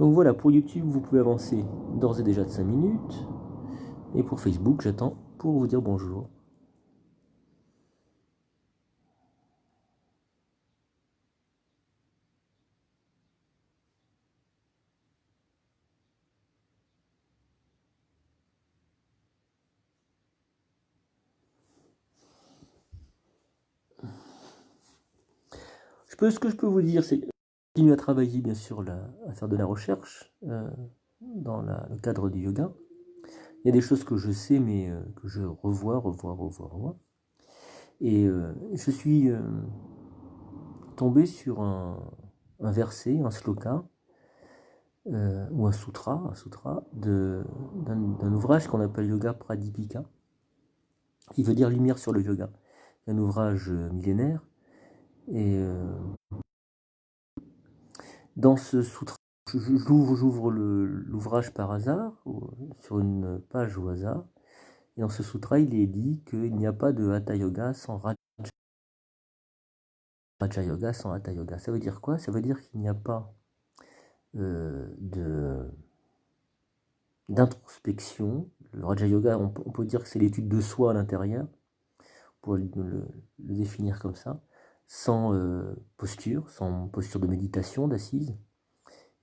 Donc voilà, pour YouTube, vous pouvez avancer d'ores et déjà de 5 minutes. Et pour Facebook, j'attends pour vous dire bonjour. Ce que je peux vous dire, c'est continuer à travailler, bien sûr, à faire de la recherche dans le cadre du yoga. Il y a des choses que je sais, mais que je revois. Et je suis tombé sur un verset, un sloka, ou un sutra d'un ouvrage qu'on appelle Yoga Pradipika, qui veut dire lumière sur le yoga. Un ouvrage millénaire. Et dans ce sutra, j'ouvre l'ouvrage par hasard, sur une page au hasard, et dans ce sutra, il est dit qu'il n'y a pas de Hatha Yoga sans Raja Yoga sans Hatha Yoga. Ça veut dire quoi? Ça veut dire qu'il n'y a pas d'introspection. Le Raja Yoga, on peut dire que c'est l'étude de soi à l'intérieur, pour le définir comme ça, sans posture de méditation, d'assise.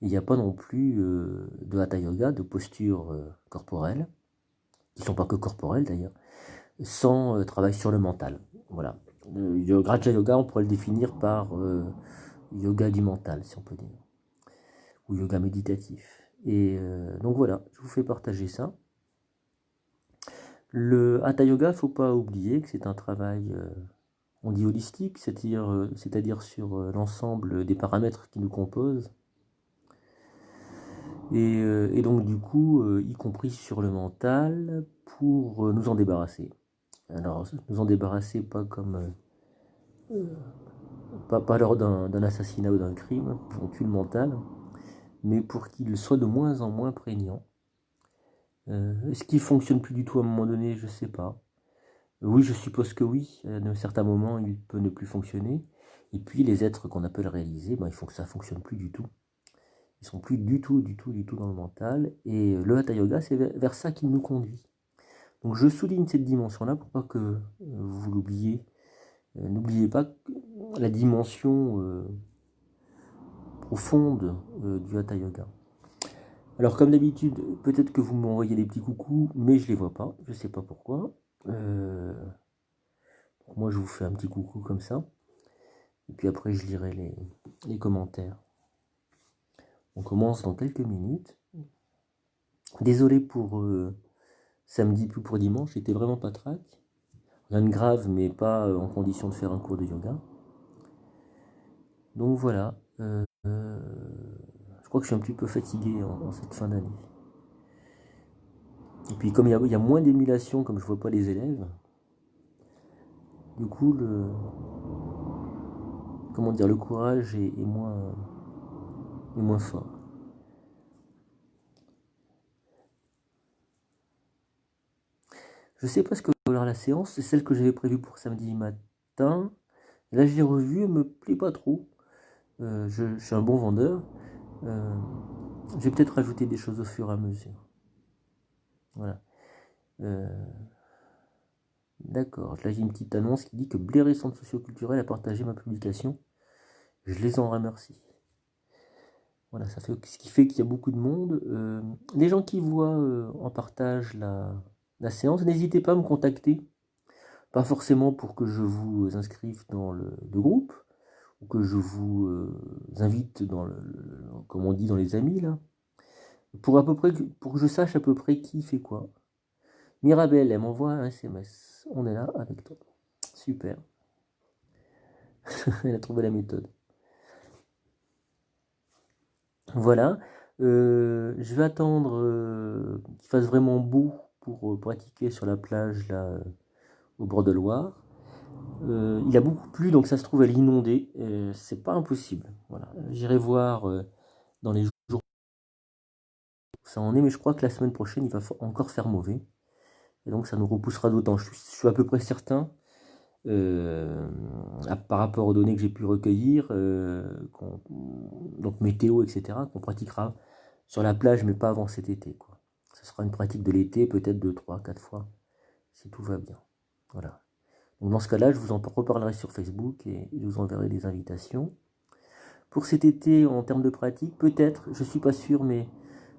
Il n'y a pas non plus de Hatha Yoga, de posture corporelle, qui ne sont pas que corporelles d'ailleurs, sans travail sur le mental. Voilà. Le Raja Yoga, on pourrait le définir par yoga du mental, si on peut dire, ou yoga méditatif. Et donc voilà, je vous fais partager ça. Le Hatha Yoga, il ne faut pas oublier que c'est un travail, on dit holistique, c'est-à-dire sur l'ensemble des paramètres qui nous composent. Et donc du coup, y compris sur le mental, pour nous en débarrasser. Alors, nous en débarrasser pas comme pas lors d'un assassinat ou d'un crime, on tue le mental, mais pour qu'il soit de moins en moins prégnant. Est-ce qu'il fonctionne plus du tout à un moment donné? Je sais pas. Oui, je suppose que oui. À un certain moment, il peut ne plus fonctionner. Et puis les êtres qu'on appelle réalisés, ben, il faut que ça fonctionne plus du tout. Ils sont plus du tout dans le mental. Et le Hatha Yoga, c'est vers ça qu'il nous conduit. Donc je souligne cette dimension-là pour pas que vous l'oubliez. N'oubliez pas la dimension profonde du Hatha Yoga. Alors comme d'habitude, peut-être que vous m'envoyez des petits coucous, mais je les vois pas. Je sais pas pourquoi. Moi, je vous fais un petit coucou comme ça. Et puis après, je lirai les commentaires. On commence dans quelques minutes. Désolé pour samedi, plus pour dimanche. J'étais vraiment pas trac. Rien de grave, mais pas en condition de faire un cours de yoga. Donc voilà. Je crois que je suis un petit peu fatigué en cette fin d'année. Et puis comme il y a moins d'émulation, comme je vois pas les élèves, du coup le courage est moins fort. Je sais pas ce que va avoir la séance, c'est celle que j'avais prévue pour samedi matin. Là je l'ai revue, elle me plaît pas trop. Je suis un bon vendeur. Je vais peut-être rajouter des choses au fur et à mesure. Voilà. D'accord. Là j'ai une petite annonce qui dit que Blairet Centre Socioculturel a partagé ma publication. Je les en remercie. Voilà, ce qui fait qu'il y a beaucoup de monde. Les gens qui voient en partage la séance, n'hésitez pas à me contacter. Pas forcément pour que je vous inscrive dans le groupe, ou que je vous invite comme on dit, dans les amis, là. Pour que je sache à peu près qui fait quoi. Mirabelle, elle m'envoie un SMS. On est là avec toi. Super. Elle a trouvé la méthode. Voilà. Je vais attendre qu'il fasse vraiment beau pour pratiquer sur la plage là, au bord de Loire. Il a beaucoup plu, donc ça se trouve elle est inondée. C'est pas impossible. Voilà. J'irai voir dans les jours où ça en est, mais je crois que la semaine prochaine il va encore faire mauvais. Et donc ça nous repoussera d'autant. Je suis à peu près certain, par rapport aux données que j'ai pu recueillir, donc météo, etc., qu'on pratiquera sur la plage, mais pas avant cet été, quoi. Ce sera une pratique de l'été, peut-être de 3-4 fois, si tout va bien. Voilà. Donc dans ce cas-là, je vous en reparlerai sur Facebook et je vous enverrai des invitations. Pour cet été, en termes de pratique, peut-être, je ne suis pas sûr, mais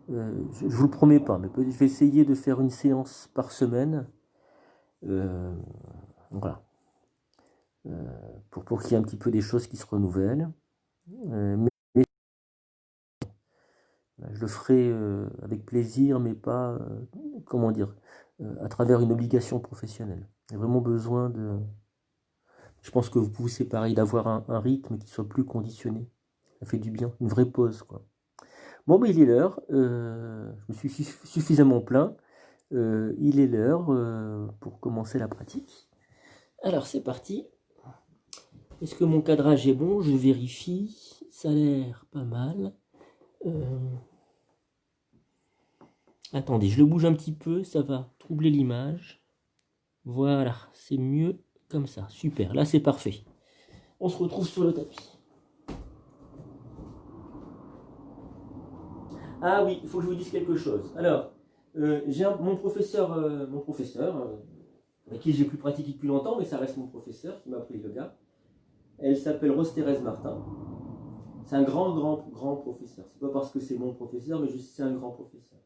je ne vous le promets pas, mais je vais essayer de faire une séance par semaine. Voilà. Pour qu'il y ait un petit peu des choses qui se renouvellent. Mais je le ferai avec plaisir, mais pas, comment dire, à travers une obligation professionnelle. J'ai vraiment besoin de... Je pense que vous, c'est pareil, d'avoir un rythme qui soit plus conditionné. Ça fait du bien, une vraie pause, quoi. Bon, mais il est l'heure, je me suis suffisamment plaint. Il est l'heure pour commencer la pratique. Alors, c'est parti. Est-ce que mon cadrage est bon? Je vérifie. Ça a l'air pas mal. Attendez, je le bouge un petit peu, ça va troubler l'image. Voilà, c'est mieux comme ça. Super, là c'est parfait. On se retrouve sur le tapis. Ah oui, il faut que je vous dise quelque chose. Alors, j'ai mon professeur, avec qui j'ai plus pratiqué depuis longtemps, mais ça reste mon professeur qui m'a appris le yoga. Elle s'appelle Rose Thérèse Martin. C'est un grand professeur. C'est pas parce que c'est mon professeur, mais juste c'est un grand professeur.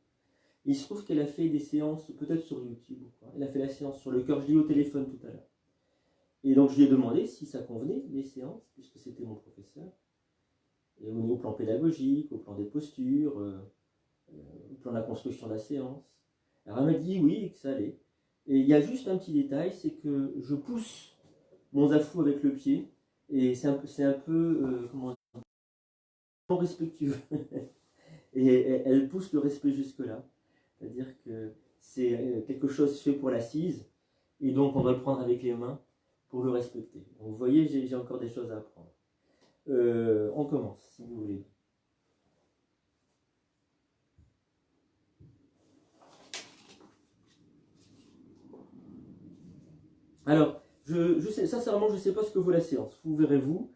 Il se trouve qu'elle a fait des séances, peut-être sur YouTube ou quoi. Elle a fait la séance sur le cœur, je l'ai eu au téléphone tout à l'heure. Et donc je lui ai demandé si ça convenait, les séances, puisque c'était mon professeur. Et au plan pédagogique, au plan des postures, au plan de la construction de la séance. Alors elle m'a dit oui, que ça allait. Et il y a juste un petit détail, c'est que je pousse mon zafou avec le pied, et c'est un peu comment dire, non respectueux. Et elle pousse le respect jusque-là. C'est-à-dire que c'est quelque chose fait pour l'assise, et donc on doit le prendre avec les mains pour le respecter. Donc vous voyez, j'ai encore des choses à apprendre. On commence, si vous voulez. Alors, sincèrement, je ne sais pas ce que vaut la séance. Vous verrez vous.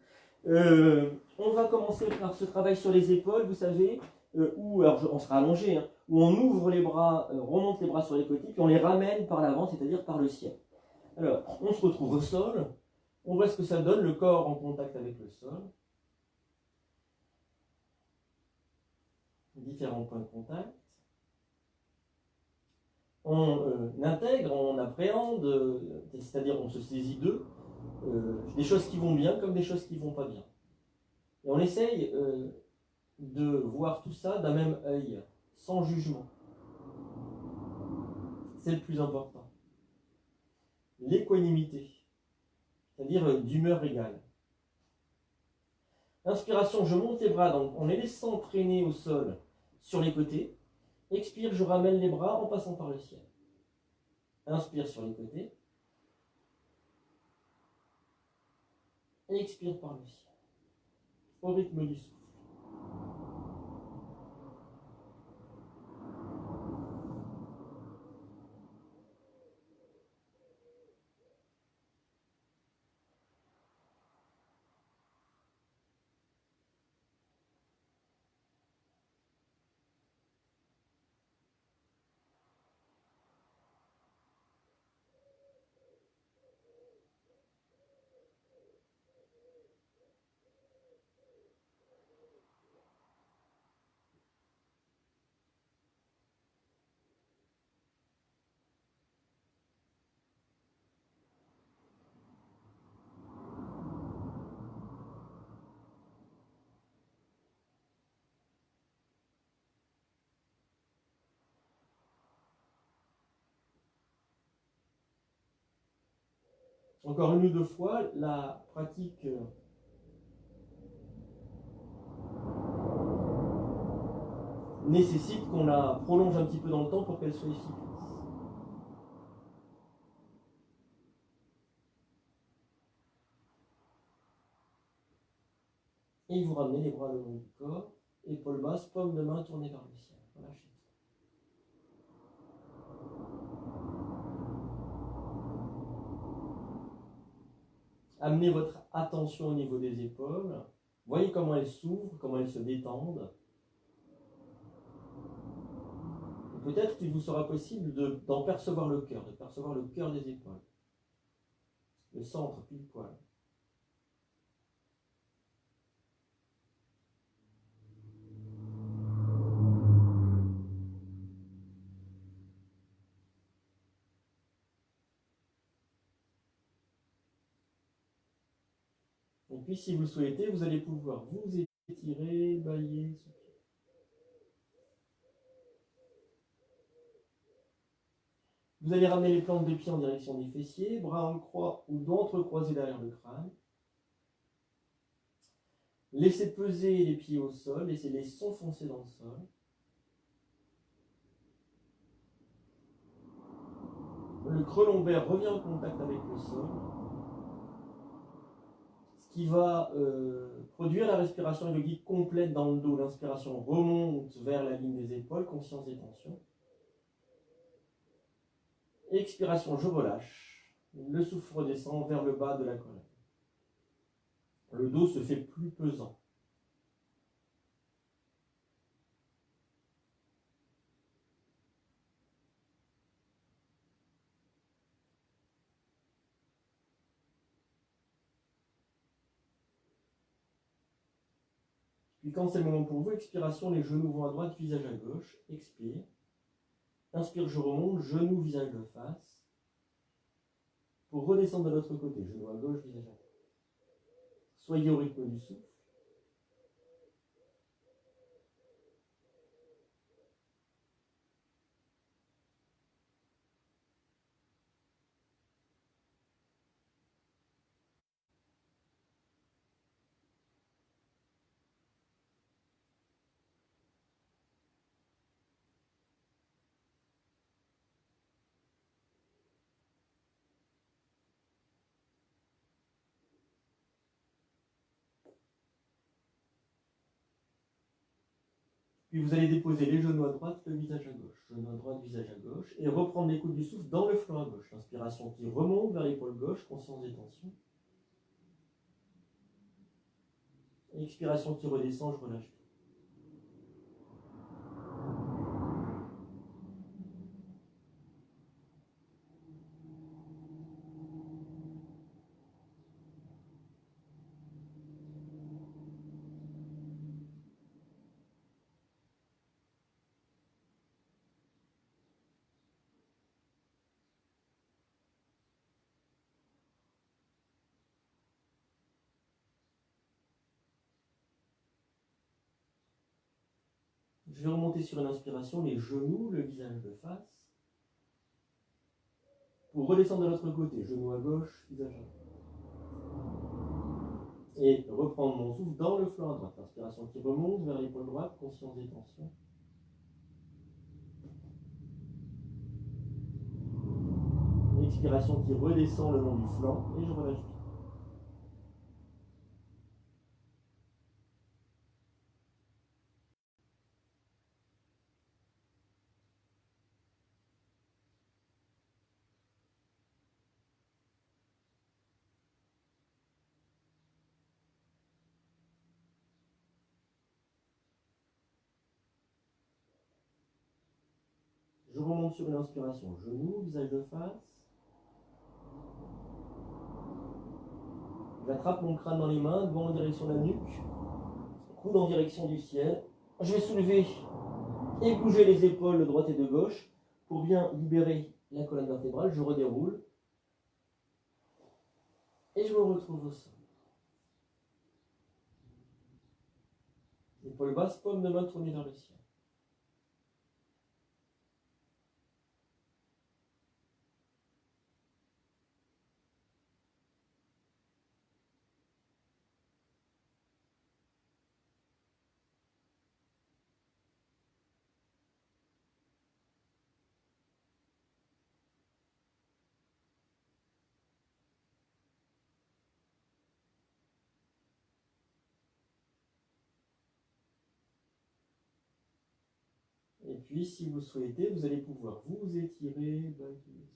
On va commencer par ce travail sur les épaules, vous savez, où, alors on sera allongé, hein, où on ouvre les bras, remonte les bras sur les côtés, puis on les ramène par l'avant, c'est-à-dire par le ciel. Alors, on se retrouve au sol, on voit ce que ça donne, le corps en contact avec le sol. Différents points de contact. On intègre, on appréhende, c'est-à-dire on se saisit d'eux, des choses qui vont bien comme des choses qui ne vont pas bien. Et on essaye de voir tout ça d'un même œil, sans jugement. C'est le plus important. L'équanimité, c'est-à-dire d'humeur égale. Inspiration, je monte les bras, donc en les laissant traîner au sol sur les côtés. Expire, je ramène les bras en passant par le ciel. Inspire sur les côtés. Et expire par le ciel. Au rythme du souffle. Encore une ou deux fois, la pratique nécessite qu'on la prolonge un petit peu dans le temps pour qu'elle soit efficace. Et vous ramenez les bras le long du corps, épaules basses, paume de main tournée vers le ciel. Relâchez. Amenez votre attention au niveau des épaules. Voyez comment elles s'ouvrent, comment elles se détendent. Peut-être qu'il vous sera possible d'en percevoir le cœur, de percevoir le cœur des épaules, le centre pile poil. Et puis, si vous le souhaitez, vous allez pouvoir vous étirer, bailler, souffler. Vous allez ramener les plantes des pieds en direction des fessiers, bras en croix ou d'entrecroiser derrière le crâne. Laissez peser les pieds au sol, laissez-les s'enfoncer dans le sol. Le creux lombaire revient en contact avec le sol, ce qui va produire la respiration yogique complète dans le dos. L'inspiration remonte vers la ligne des épaules, conscience des tensions. Expiration, je relâche. Le souffle redescend vers le bas de la colonne. Le dos se fait plus pesant. Puis quand c'est le moment pour vous, expiration, les genoux vont à droite, visage à gauche. Expire. Inspire, je remonte, genou, visage de face. Pour redescendre de l'autre côté, genou à gauche, visage à droite. Soyez au rythme du souffle. Puis vous allez déposer les genoux à droite, le visage à gauche. Genou à droite, visage à gauche. Et reprendre l'écoute du souffle dans le flanc à gauche. L'inspiration qui remonte vers l'épaule gauche, conscience des tensions. Expiration qui redescend, je relâche. Je vais remonter sur une inspiration, les genoux, le visage de face. Pour redescendre de l'autre côté, genou à gauche, visage à droite. Et reprendre mon souffle dans le flanc à droite. Inspiration qui remonte vers l'épaule droite, conscience des tensions. Expiration qui redescend le long du flanc et je relâche bien. Je remonte sur une inspiration, genou, visage de face. J'attrape mon crâne dans les mains, devant en direction de la nuque, coude en direction du ciel. Je vais soulever et bouger les épaules de droite et de gauche pour bien libérer la colonne vertébrale. Je redéroule et je me retrouve au sol. Épaule basse, paume de main tournée vers le ciel. Et puis, si vous souhaitez, vous allez pouvoir vous étirer, bailler.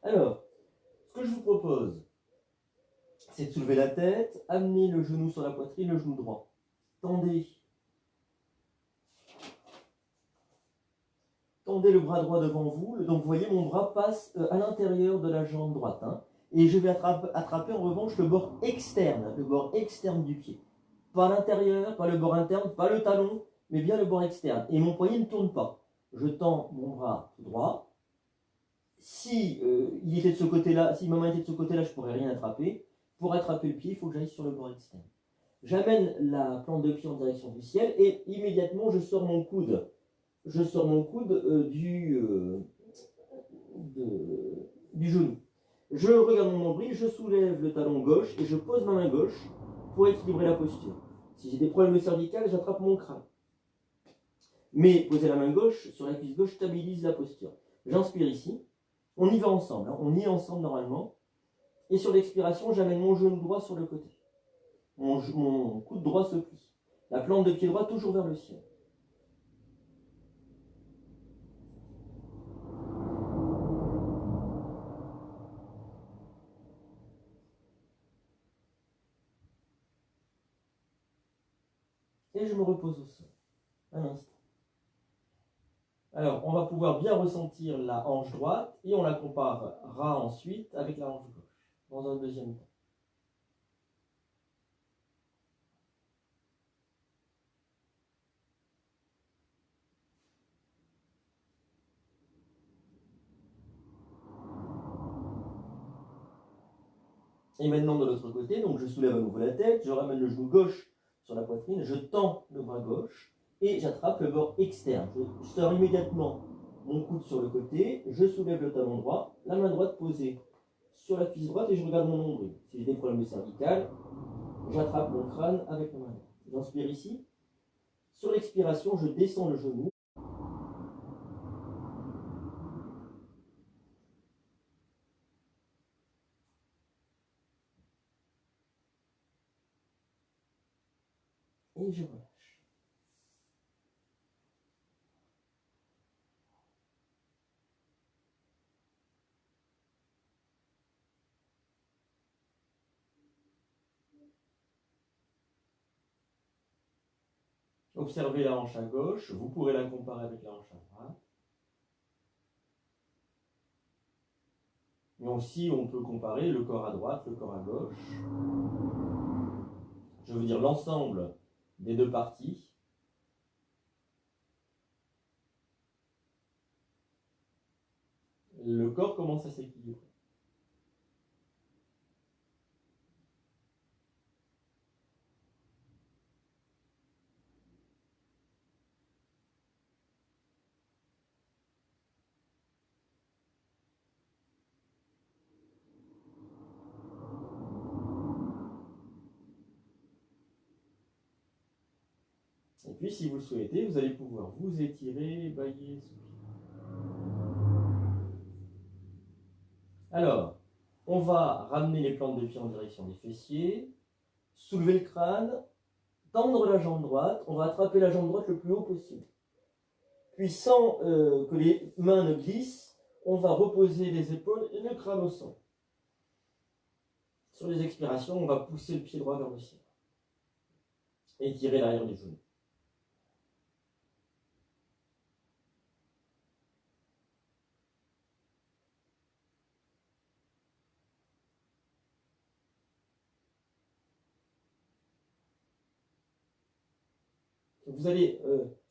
Alors, ce que je vous propose, c'est de soulever la tête, amener le genou sur la poitrine, le genou droit. Tendez le bras droit devant vous. Donc vous voyez, mon bras passe à l'intérieur de la jambe droite. Hein, et je vais attraper en revanche le bord externe du pied. Pas l'intérieur, pas le bord interne, pas le talon, mais bien le bord externe. Et mon poignet ne tourne pas. Je tends mon bras droit. Si il était de ce côté-là, si ma main était de ce côté-là, je ne pourrais rien attraper. Pour attraper le pied, il faut que j'aille sur le bord externe. J'amène la plante de pied en direction du ciel et immédiatement je sors mon coude. Je sors mon coude du genou. Je regarde mon nombril, je soulève le talon gauche et je pose ma main gauche pour équilibrer la posture. Si j'ai des problèmes cervicales, j'attrape mon crâne. Mais poser la main gauche sur la cuisse gauche stabilise la posture. J'inspire ici. On y va ensemble. Hein. On y est ensemble normalement. Et sur l'expiration, j'amène mon genou droit sur le côté. Mon coude droit se plie. La plante de pied droit toujours vers le ciel. Et je me repose au sol. Un instant. Alors, on va pouvoir bien ressentir la hanche droite et on la comparera ensuite avec la hanche gauche dans un deuxième temps. Et maintenant de l'autre côté, donc je soulève à nouveau la tête, je ramène le genou gauche sur la poitrine, je tends le bras gauche et j'attrape le bord externe. Je sors immédiatement mon coude sur le côté, je soulève le talon droit, la main droite posée sur la cuisse droite et je regarde mon nombril. Si j'ai des problèmes de cervical, j'attrape mon crâne avec la main droite. J'inspire ici. Sur l'expiration, je descends le genou. Et je relâche. Observez la hanche à gauche, vous pourrez la comparer avec la hanche à droite. Mais aussi, on peut comparer le corps à droite, le corps à gauche. Je veux dire l'ensemble des deux parties. Le corps commence à s'équilibrer. Et puis, si vous le souhaitez, vous allez pouvoir vous étirer, bailler, soupirer. Alors, on va ramener les plantes de pied en direction des fessiers, soulever le crâne, tendre la jambe droite, on va attraper la jambe droite le plus haut possible. Puis sans que les mains ne glissent, on va reposer les épaules et le crâne au sol. Sur les expirations, on va pousser le pied droit vers le ciel. Étirer l'arrière du genou. Vous allez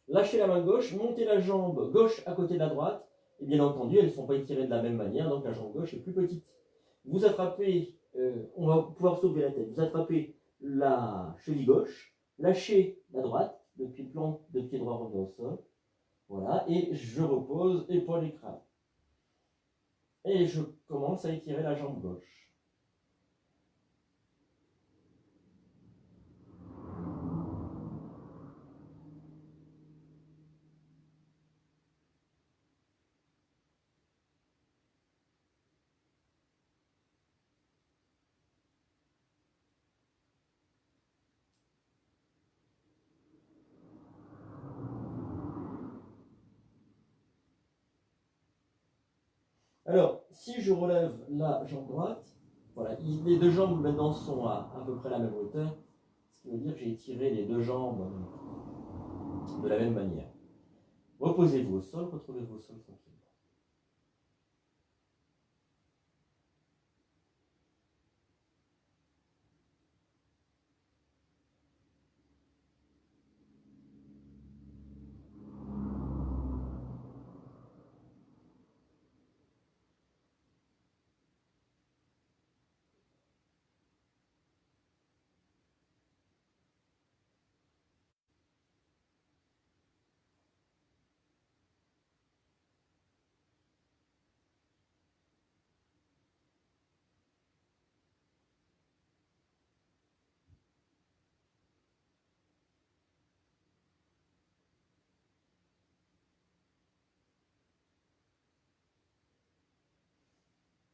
lâcher la main gauche, monter la jambe gauche à côté de la droite, et bien entendu, elles ne sont pas étirées de la même manière, donc la jambe gauche est plus petite. Vous attrapez, on va pouvoir sauver la tête, vous attrapez la cheville gauche, lâchez la droite, depuis le plan de pied droit revient au sol, voilà, et je repose épaule et crâne. Et je commence à étirer la jambe gauche. Alors, si je relève la jambe droite, Voilà, les deux jambes maintenant sont à peu près la même hauteur, ce qui veut dire que j'ai étiré les deux jambes de la même manière. Reposez-vous au sol, retrouvez-vous au sol tranquille.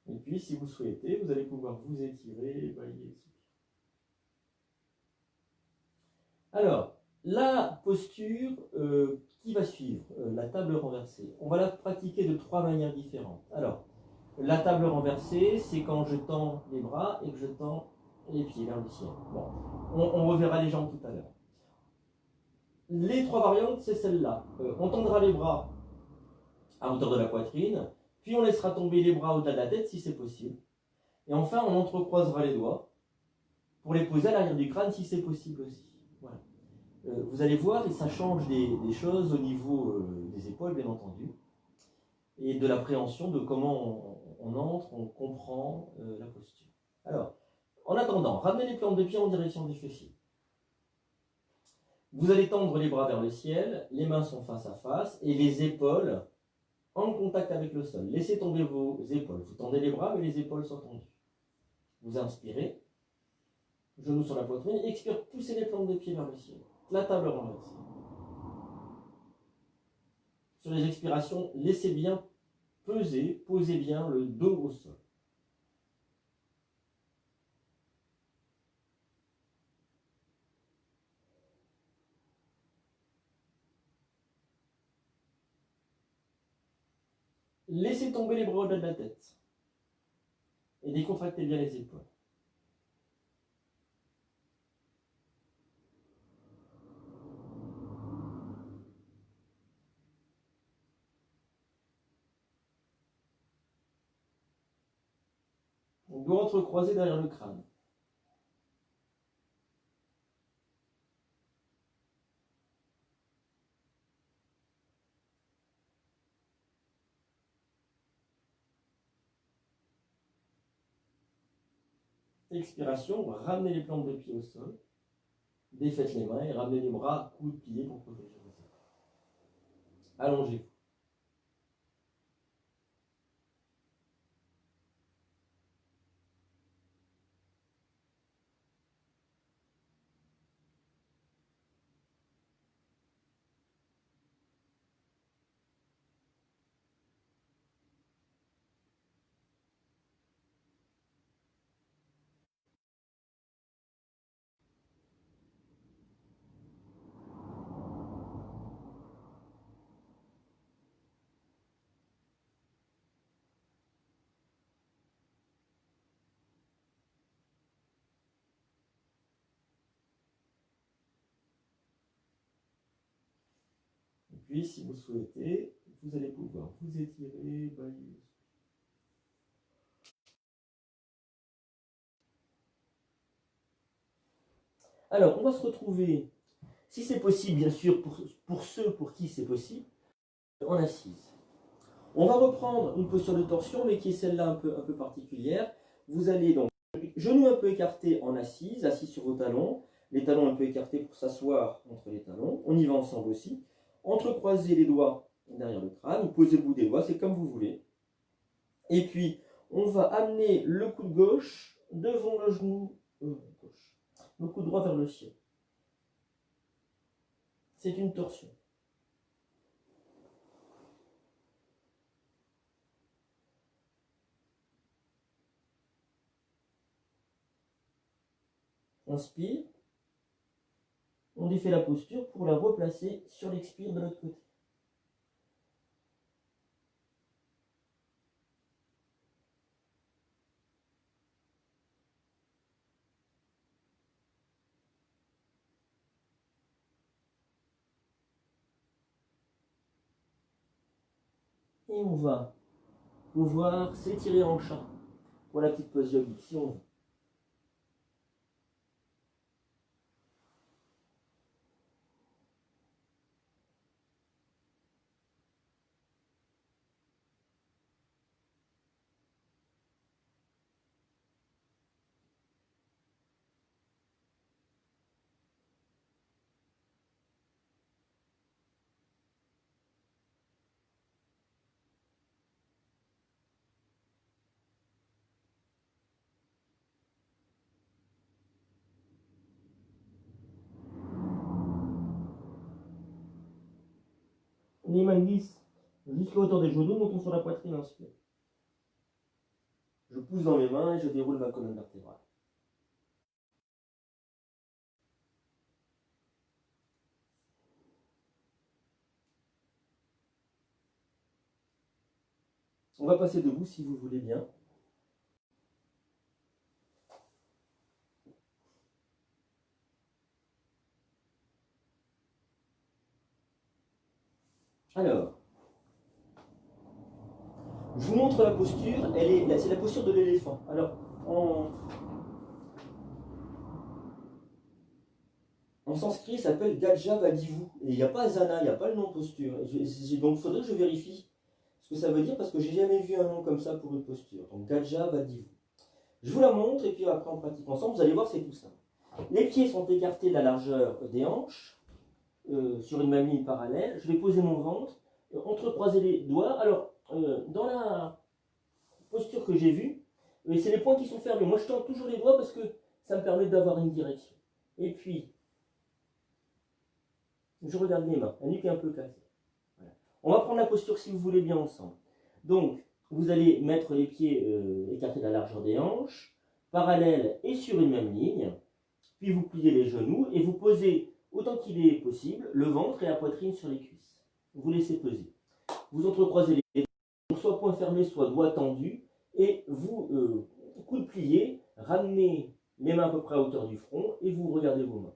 Et puis, si vous souhaitez, vous allez pouvoir vous étirer, bailler, soupirer. Alors, la posture qui va suivre, la table renversée, on va la pratiquer de 3 manières différentes. Alors, la table renversée, c'est quand je tends les bras et que je tends les pieds vers le ciel. Bon, on reverra les jambes tout à l'heure. Les 3 variantes, c'est celle-là. On tendra les bras à hauteur de la poitrine, puis on laissera tomber les bras au-delà de la tête si c'est possible. Et enfin, on entrecroisera les doigts pour les poser à l'arrière du crâne si c'est possible aussi. Voilà. Vous allez voir, et ça change des choses au niveau des épaules, bien entendu, et de l'appréhension de comment on entre, on comprend la posture. Alors, en attendant, ramenez les plantes de pied en direction des fessiers. Vous allez tendre les bras vers le ciel, les mains sont face à face, et les épaules en contact avec le sol. Laissez tomber vos épaules. Vous tendez les bras, mais les épaules sont tendues. Vous inspirez, genoux sur la poitrine, expire, poussez les plantes de pied vers le ciel. La table renversée. Sur les expirations, laissez bien peser, posez bien le dos au sol. Laissez tomber les bras au-delà de la tête. Et décontractez bien les épaules. On doit entrecroiser derrière le crâne. Expiration, ramenez les plantes de pied au sol. Défaites les mains et ramenez les bras, coudes pliés pour protéger les épaules. Allongez-vous. Et puis, si vous souhaitez, vous allez pouvoir vous étirer, bailler. Alors, on va se retrouver, si c'est possible, bien sûr, pour ceux pour qui c'est possible, en assise. On va reprendre une posture de torsion, mais qui est celle-là un peu particulière. Vous allez donc, genoux un peu écartés en assise, assis sur vos talons, les talons un peu écartés pour s'asseoir entre les talons. On y va ensemble aussi. Entrecroisez les doigts derrière le crâne, ou posez le bout des doigts, c'est comme vous voulez. Et puis, on va amener le coude gauche devant le genou gauche, le coude droit vers le ciel. C'est une torsion. Inspire. On défait la posture pour la replacer sur l'expire de l'autre côté. Et on va pouvoir s'étirer en chat pour la petite pause yogique, si on veut. Les mains glissent jusqu'à hauteur des genoux, montons sur la poitrine, inspire. Je pousse dans mes mains et je déroule ma colonne vertébrale. On va passer debout si vous voulez bien. Alors, je vous montre la posture, c'est la posture de l'éléphant. Alors, en sanskrit, ça s'appelle Gajja Vadivu. Et il n'y a pas Zana, il n'y a pas le nom posture. Donc, il faudrait que je vérifie ce que ça veut dire parce que j'ai jamais vu un nom comme ça pour une posture. Donc, Gajja Vadivu. Je vous la montre et puis après on pratique ensemble. Vous allez voir, c'est tout simple. Les pieds sont écartés de la largeur des hanches sur une même ligne parallèle. Je vais poser mon ventre, entrecroiser les doigts. Alors, dans la posture que j'ai vue, c'est les points qui sont fermés. Moi, je tends toujours les doigts parce que ça me permet d'avoir une direction. Et puis, je regarde les mains, la nuque est un peu cassée. Voilà. On va prendre la posture si vous voulez bien ensemble. Donc, vous allez mettre les pieds écartés de la largeur des hanches, parallèles et sur une même ligne. Puis vous pliez les genoux et vous posez autant qu'il est possible le ventre et la poitrine sur les cuisses. Vous laissez peser. Vous entrecroisez les doigts, donc soit poings fermés, soit doigts tendus, et vous, coudes pliés, ramenez les mains à peu près à hauteur du front et vous regardez vos mains.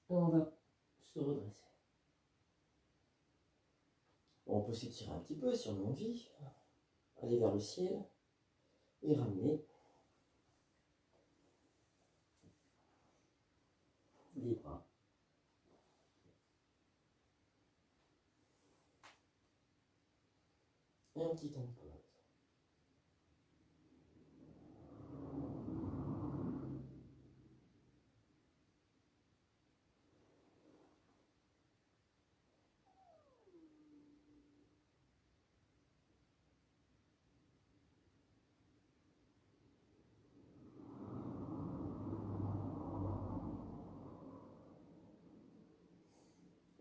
Et on va se redresser. On peut s'étirer un petit peu si on a envie, aller vers le ciel et ramener les bras. Et un petit temps de pause.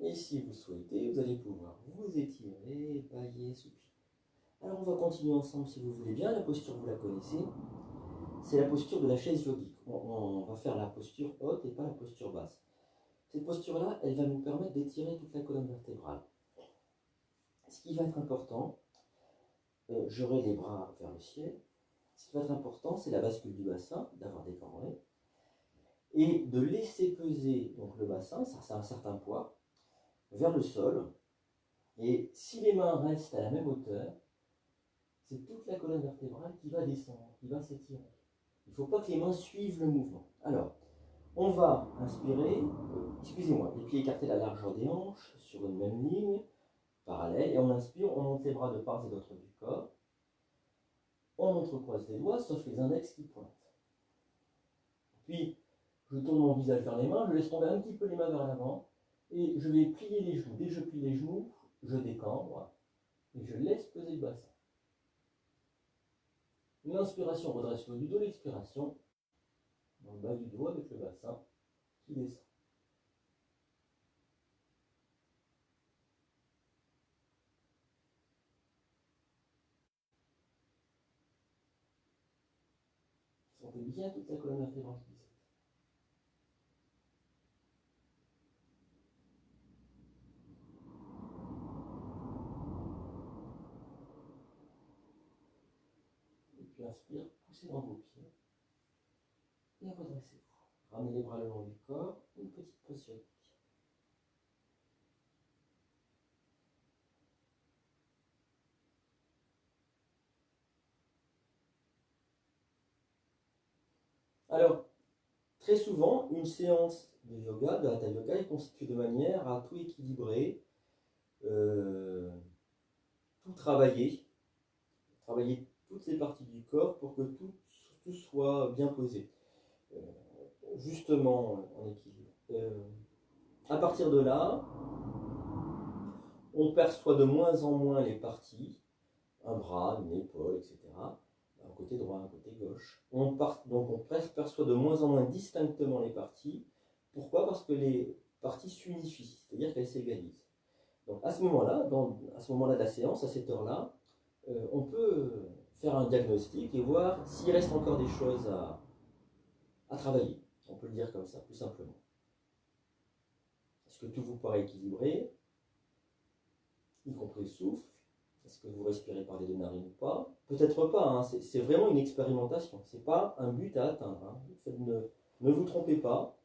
Et si vous souhaitez, vous allez pouvoir vous étirer, bailler, soupirer. Alors on va continuer ensemble si vous voulez bien. La posture, vous la connaissez. C'est la posture de la chaise yogique. On va faire la posture haute et pas la posture basse. Cette posture-là, elle va nous permettre d'étirer toute la colonne vertébrale. Ce qui va être important, j'aurai les bras vers le ciel. Ce qui va être important, c'est la bascule du bassin, d'avoir des cambrés, et de laisser peser donc le bassin, ça c'est un certain poids, vers le sol. Et si les mains restent à la même hauteur, c'est toute la colonne vertébrale qui va descendre, qui va s'étirer. Il ne faut pas que les mains suivent le mouvement. Alors, on va inspirer, excusez-moi, les pieds écartés à la largeur des hanches, sur une même ligne, parallèle, et on inspire, on monte les bras de part et d'autre du corps, on entrecroise les doigts, sauf les index qui pointent. Puis, je tourne mon visage vers les mains, je laisse tomber un petit peu les mains vers l'avant, et je vais plier les genoux. Dès que je plie les genoux, je décambre, et je laisse peser le bassin. L'inspiration redresse le haut du dos, l'expiration, dans le bas du dos avec le bassin qui descend. Sentez bien toute la colonne vertébrale qui descend. puis inspire, poussez dans vos pieds et redressez-vous. Ramenez les bras le long du corps, une petite pause yogique. Alors, très souvent, une séance de yoga, de hatha yoga, est constituée de manière à tout équilibrer, tout travailler toutes les parties du corps pour que tout soit bien posé, justement en équilibre. À partir de là, on perçoit de moins en moins les parties, un bras, une épaule, etc. Un côté droit, un côté gauche. Donc on perçoit de moins en moins distinctement les parties. Pourquoi? Parce que les parties s'unifient, c'est-à-dire qu'elles s'égalisent. Donc à ce moment-là, de la séance, à cette heure-là, on peut faire un diagnostic et voir s'il reste encore des choses à travailler. On peut le dire comme ça, plus simplement. Est-ce que tout vous paraît équilibré, y compris le souffle? Est-ce que vous respirez par les deux narines ou pas? Peut-être pas, hein. C'est vraiment une expérimentation. Ce n'est pas un but à atteindre. Hein. Ne vous trompez pas.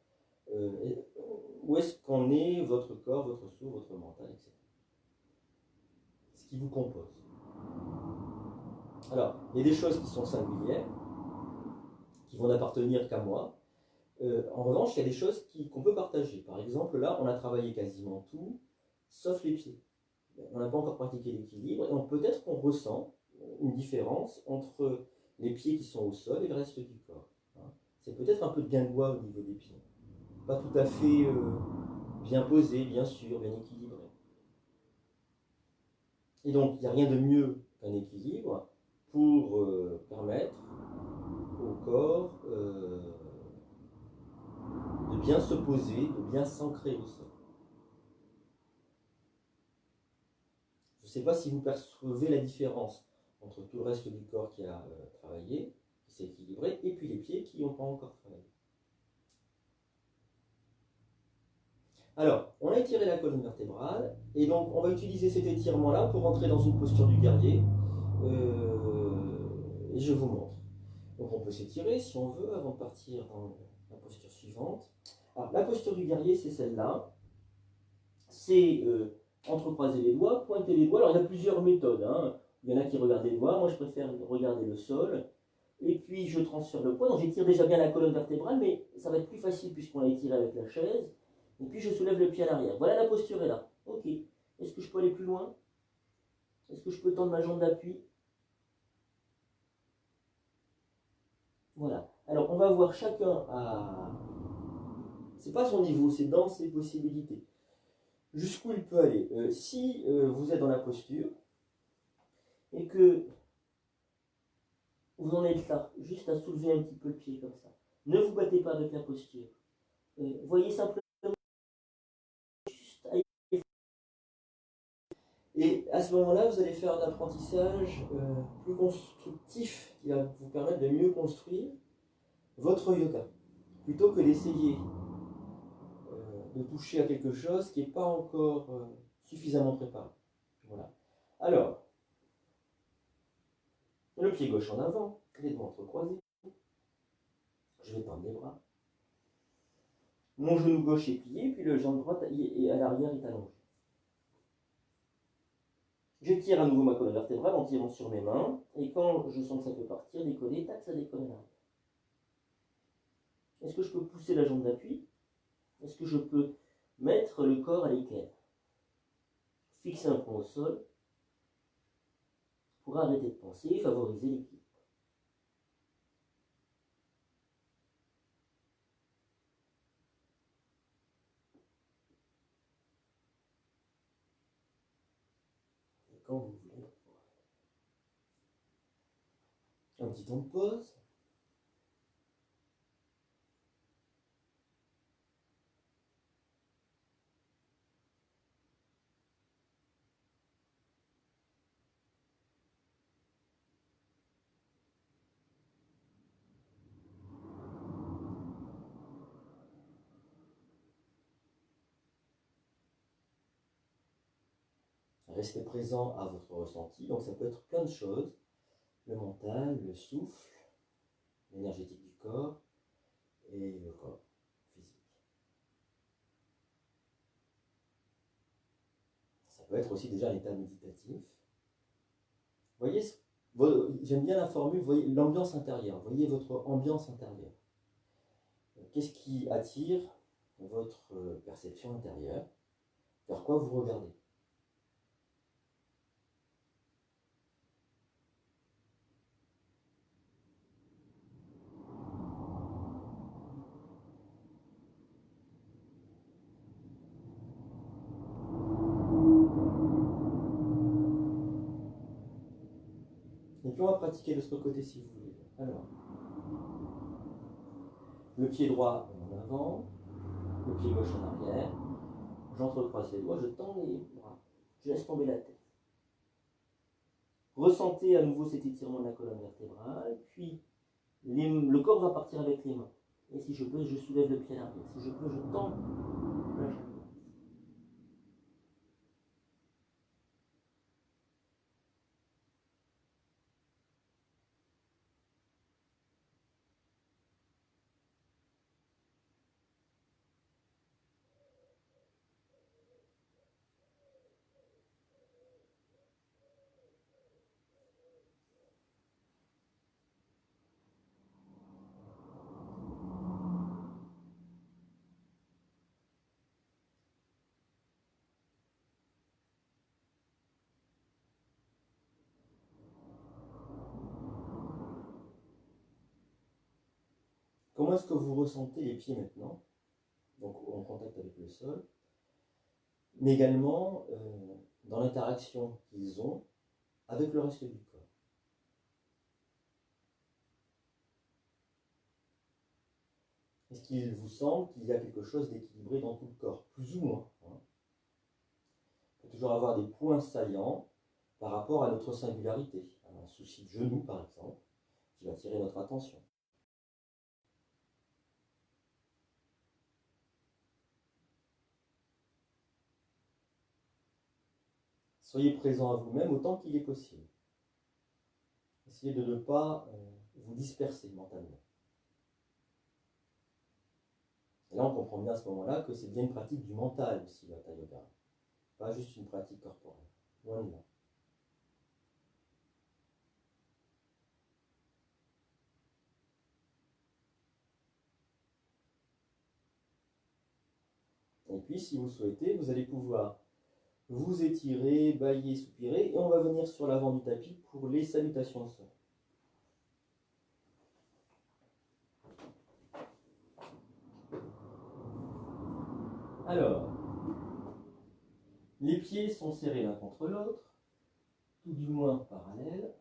Où est-ce qu'en est votre corps, votre souffle, votre mental, etc. Ce qui vous compose. Alors, il y a des choses qui sont singulières, qui vont n'appartenir qu'à moi. En revanche, il y a des choses qu'on peut partager. Par exemple, là, on a travaillé quasiment tout, sauf les pieds. On n'a pas encore pratiqué l'équilibre, et peut-être qu'on ressent une différence entre les pieds qui sont au sol et le reste du corps. C'est peut-être un peu de guingois au niveau des pieds. Pas tout à fait bien posé, bien sûr, bien équilibré. Et donc, il n'y a rien de mieux qu'un équilibre pour permettre au corps de bien se poser, de bien s'ancrer au sol. Je ne sais pas si vous percevez la différence entre tout le reste du corps qui a travaillé, qui s'est équilibré, et puis les pieds qui n'ont pas encore travaillé. Alors, on a étiré la colonne vertébrale, et donc on va utiliser cet étirement-là pour entrer dans une posture du guerrier, et je vous montre. Donc on peut s'étirer si on veut avant de partir dans la posture suivante. Alors, la posture du guerrier, c'est celle-là. C'est entrecroiser les doigts, pointer les doigts. Alors, il y a plusieurs méthodes. Hein. Il y en a qui regardent les doigts. Moi, je préfère regarder le sol. Et puis, je transfère le poids. Donc, j'étire déjà bien la colonne vertébrale, mais ça va être plus facile puisqu'on l'a étiré avec la chaise. Et puis, je soulève le pied à l'arrière. Voilà, la posture est là. Ok. Est-ce que je peux aller plus loin? Est-ce que je peux tendre ma jambe d'appui? Voilà. Alors, on va voir chacun à... C'est pas son niveau, c'est dans ses possibilités. Jusqu'où il peut aller. Si vous êtes dans la posture et que vous en êtes là, juste à soulever un petit peu le pied comme ça, ne vous battez pas avec la posture. Voyez simplement juste à... Et à ce moment-là, vous allez faire un apprentissage plus constructif qui va vous permettre de mieux construire votre yoga, plutôt que d'essayer de toucher à quelque chose qui n'est pas encore suffisamment préparé. Voilà. Alors, le pied gauche en avant, les doigts entrecroisés. Je vais tendre les bras. Mon genou gauche est plié, puis le jambe droite à l'arrière est allongé. J'étire à nouveau ma colonne vertébrale en tirant sur mes mains, et quand je sens que ça peut partir, décoller, tac, ça décolle à l'arrière. Est-ce que je peux pousser la jambe d'appui? Est-ce que je peux mettre le corps à l'équerre? Fixer un point au sol pour arrêter de penser et favoriser l'équilibre. Et quand vous voulez. Un petit temps de pause. Restez présent à votre ressenti. Donc ça peut être plein de choses. le mental, le souffle, l'énergétique du corps et le corps physique. Ça peut être aussi déjà un état méditatif. Voyez, j'aime bien la formule, voyez l'ambiance intérieure, voyez votre ambiance intérieure. Qu'est-ce qui attire votre perception intérieure? Vers quoi vous regardez? Et puis on va pratiquer de ce côté si vous voulez. Alors, le pied droit en avant, le pied gauche en arrière, j'entrecroise les doigts, je tends les bras, je laisse tomber la tête. Ressentez à nouveau cet étirement de la colonne vertébrale, puis le corps va partir avec les mains. Et si je peux, je soulève le pied à l'arrière. Si je peux, je tends la jambe. Comment est-ce que vous ressentez les pieds maintenant? Donc en contact avec le sol, mais également dans l'interaction qu'ils ont avec le reste du corps. Est-ce qu'il vous semble qu'il y a quelque chose d'équilibré dans tout le corps, plus ou moins, hein? Il peut toujours avoir des points saillants par rapport à notre singularité. Un souci de genou, par exemple, qui va attirer notre attention. Soyez présent à vous-même autant qu'il est possible. Essayez de ne pas vous disperser mentalement. Et là, on comprend bien à ce moment-là que c'est bien une pratique du mental aussi, le hatha yoga. Pas juste une pratique corporelle. Loin de là. Et puis, si vous souhaitez, vous allez pouvoir vous étirer, bâiller, soupirer, et on va venir sur l'avant du tapis pour les salutations au sol. Alors, les pieds sont serrés l'un contre l'autre, tout du moins parallèles.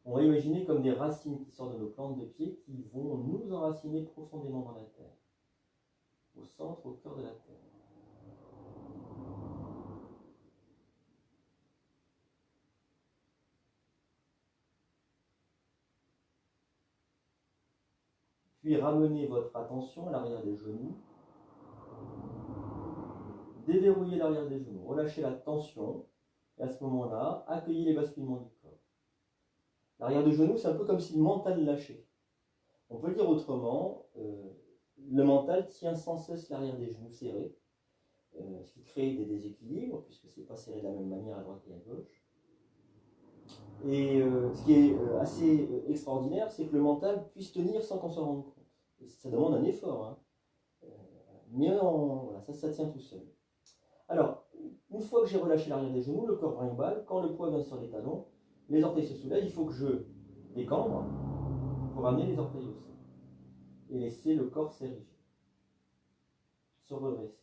On va imaginer comme des racines qui sortent de nos plantes de pied qui vont nous enraciner profondément dans la terre, au centre, au cœur de la terre. Puis ramenez votre attention à l'arrière des genoux. Déverrouillez l'arrière des genoux, relâchez la tension, et à ce moment-là, accueillez les basculements du corps. L'arrière des genoux, c'est un peu comme si le mental lâchait. On peut le dire autrement, le mental tient sans cesse l'arrière des genoux serrés, ce qui crée des déséquilibres, puisque ce n'est pas serré de la même manière à droite et à gauche. Et ce qui est assez extraordinaire, c'est que le mental puisse tenir sans qu'on s'en rende compte. Et ça demande un effort, hein. Mais voilà, ça tient tout seul. Alors, une fois que j'ai relâché l'arrière des genoux, le corps brinque-balle, quand le poids vient sur les talons, les orteils se soulèvent, il faut que je décambre pour amener les orteils au sol. Et laisser le corps s'ériger, se redresser.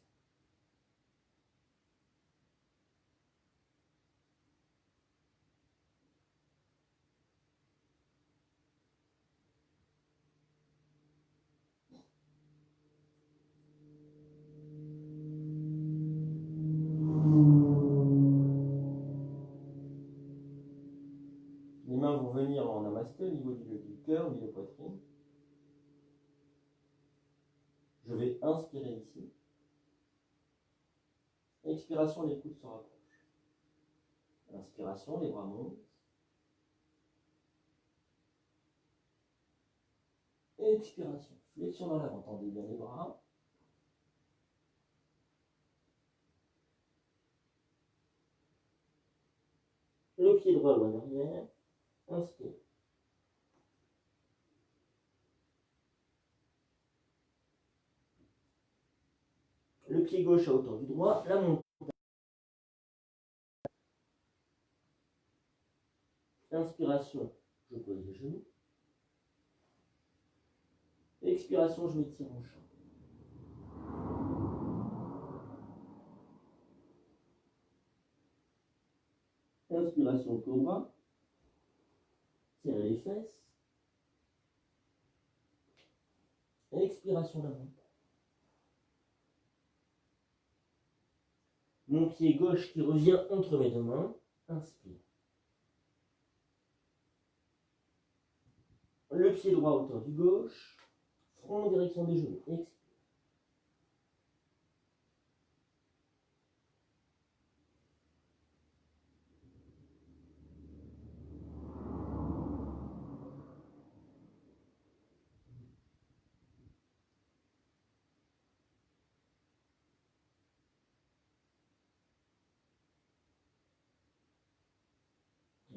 Les mains vont venir en namasté au niveau du cœur, au niveau de la poitrine. Je vais inspirer ici. Expiration, les coudes se rapprochent. Inspiration, les bras montent. Expiration, flexion dans l'avant, tendez bien les bras. Le pied droit loin derrière. Inspire. Le pied gauche à hauteur du droit, la montagne. Inspiration, je pose les genoux. Expiration, je m'étire en chat. Inspiration, cobra. Serrez les fesses. Expiration, la montagne. Mon pied gauche qui revient entre mes deux mains. Inspire. Le pied droit à hauteur du gauche. Front en direction des genoux. Expire.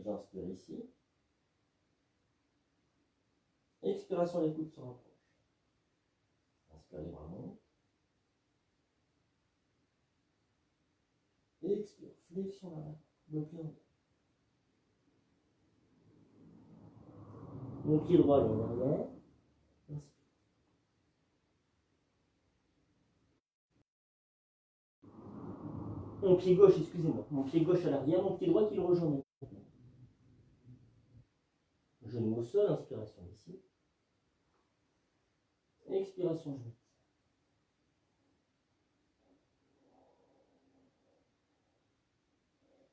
J'inspire ici. Expiration, les coudes se rapprochent. Inspire, les bras montent. Expire, flexion là-bas. Le pied en bas. Mon pied droit loin derrière. Inspire. Mon pied gauche, excusez-moi. Mon pied gauche à l'arrière, mon pied droit qui le rejoint. Genou au sol, inspiration ici. Expiration, je m'étire.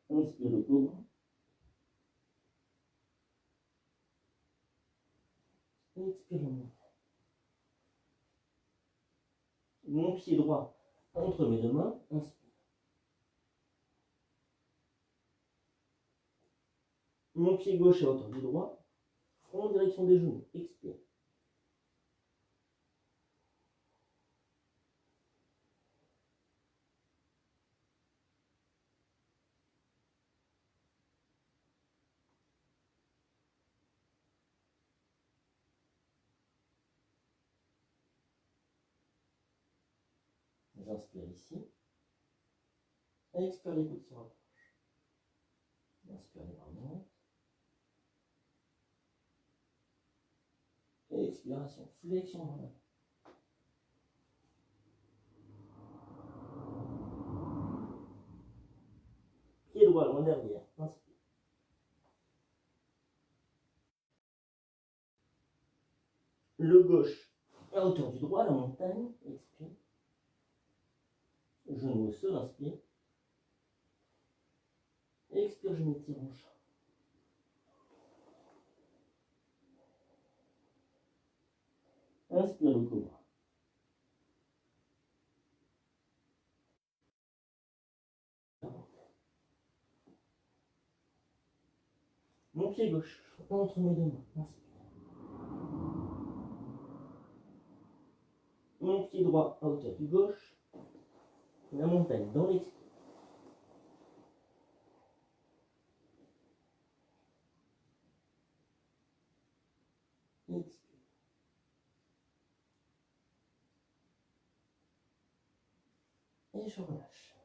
Inspire le cobra. Expire le montagne. Mon pied droit entre mes deux mains. Inspire. Mon pied gauche à hauteur du droit. Front en direction des genoux. Expire. J'inspire ici. Expire, les coudes se rapprochent. Inspire, les bras montent. Expiration, flexion dans la main. Pied droit loin derrière. Inspire. Le gauche à hauteur du droit, la montagne. Expire. Genou au sol, inspire. Expire, je m'étire en chat. Inspire le cobra. Mon pied gauche entre mes deux mains. Inspire. Mon pied droit à hauteur du gauche. La montagne dans l'expire. Expire. Et je relâche.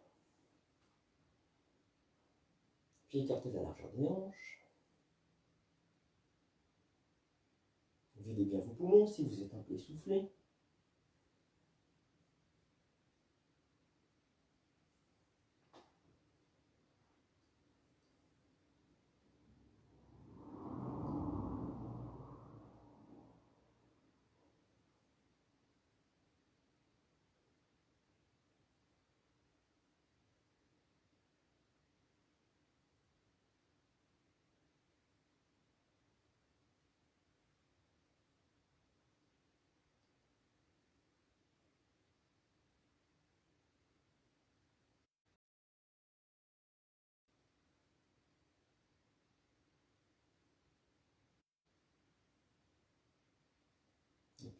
J'écarte la largeur des hanches. Videz bien vos poumons si vous êtes un peu essoufflé.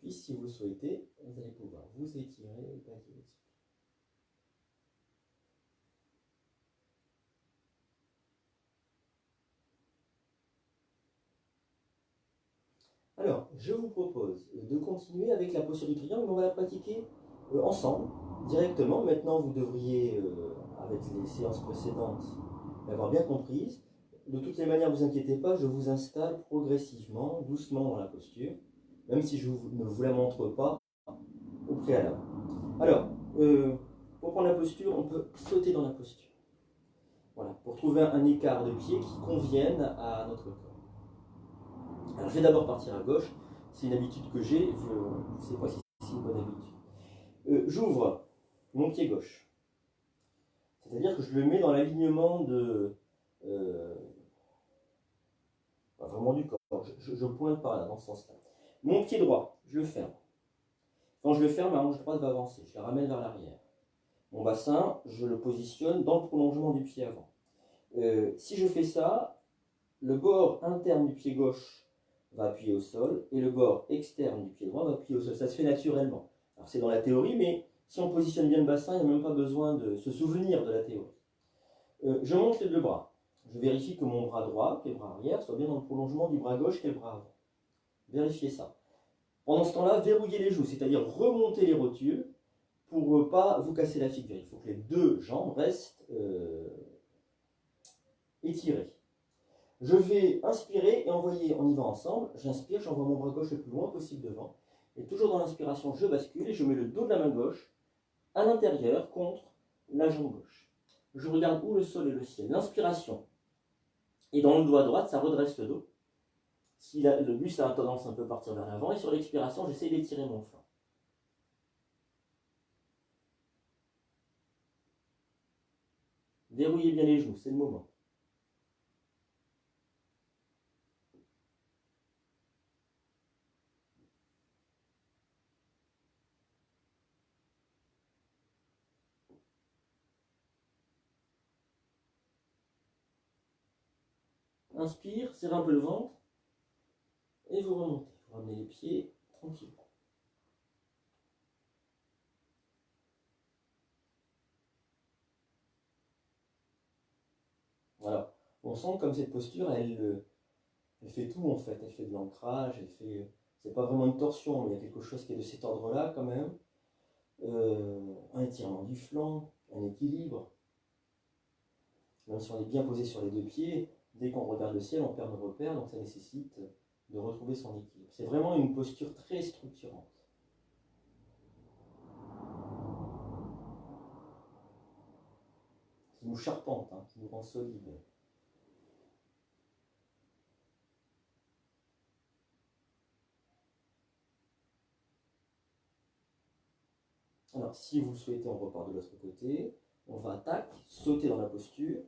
Puis, si vous le souhaitez, vous allez pouvoir vous étirer et passer dessus. Alors, je vous propose de continuer avec la posture du triangle, mais on va la pratiquer ensemble, directement. Maintenant, vous devriez, avec les séances précédentes, l'avoir bien comprise. De toutes les manières, ne vous inquiétez pas, je vous installe progressivement, doucement dans la posture, même si je ne vous la montre pas au préalable. Alors, pour prendre la posture, on peut sauter dans la posture. Voilà, pour trouver un écart de pied qui convienne à notre corps. Alors, je vais d'abord partir à gauche. C'est une habitude que j'ai, je ne sais pas si c'est une bonne habitude. J'ouvre mon pied gauche. C'est-à-dire que je le mets dans l'alignement de... vraiment du corps. Je pointe par là, dans ce sens-là. Mon pied droit, je le ferme. Quand je le ferme, ma hanche droite va avancer. Je la ramène vers l'arrière. Mon bassin, je le positionne dans le prolongement du pied avant. Si je fais ça, le bord interne du pied gauche va appuyer au sol et le bord externe du pied droit va appuyer au sol. Ça se fait naturellement. Alors c'est dans la théorie, mais si on positionne bien le bassin, il n'y a même pas besoin de se souvenir de la théorie. Je monte les deux bras. Je vérifie que mon bras droit, qui est le bras arrière, soit bien dans le prolongement du bras gauche, qui est le bras avant. Vérifiez ça. Pendant ce temps-là, verrouillez les joues, c'est-à-dire remonter les rotules pour ne pas vous casser la figure. Il faut que les deux jambes restent étirées. Je vais inspirer et envoyer, on y va ensemble. J'inspire, j'envoie mon bras gauche le plus loin possible devant. Et toujours dans l'inspiration, je bascule et je mets le dos de la main gauche à l'intérieur contre la jambe gauche. Je regarde où le sol et le ciel. L'inspiration. Et dans le doigt droit, ça redresse le dos. Si le buste a tendance un peu à partir vers l'avant. Et sur l'expiration, j'essaie d'étirer mon flanc. Verrouillez bien les genoux, c'est le moment. Inspire, serrez un peu le ventre. Et vous remontez. Vous ramenez les pieds tranquillement. Voilà. On sent comme cette posture, elle fait tout en fait. Elle fait de l'ancrage, elle fait... C'est pas vraiment une torsion, mais il y a quelque chose qui est de cet ordre-là quand même. Un étirement du flanc, un équilibre. Même si on est bien posé sur les deux pieds, dès qu'on regarde le ciel, on perd nos repères, donc ça nécessite de retrouver son équilibre. C'est vraiment une posture très structurante. Qui nous charpente, qui nous rend solide. Alors, si vous le souhaitez, on repart de l'autre côté. On va attaquer, sauter dans la posture.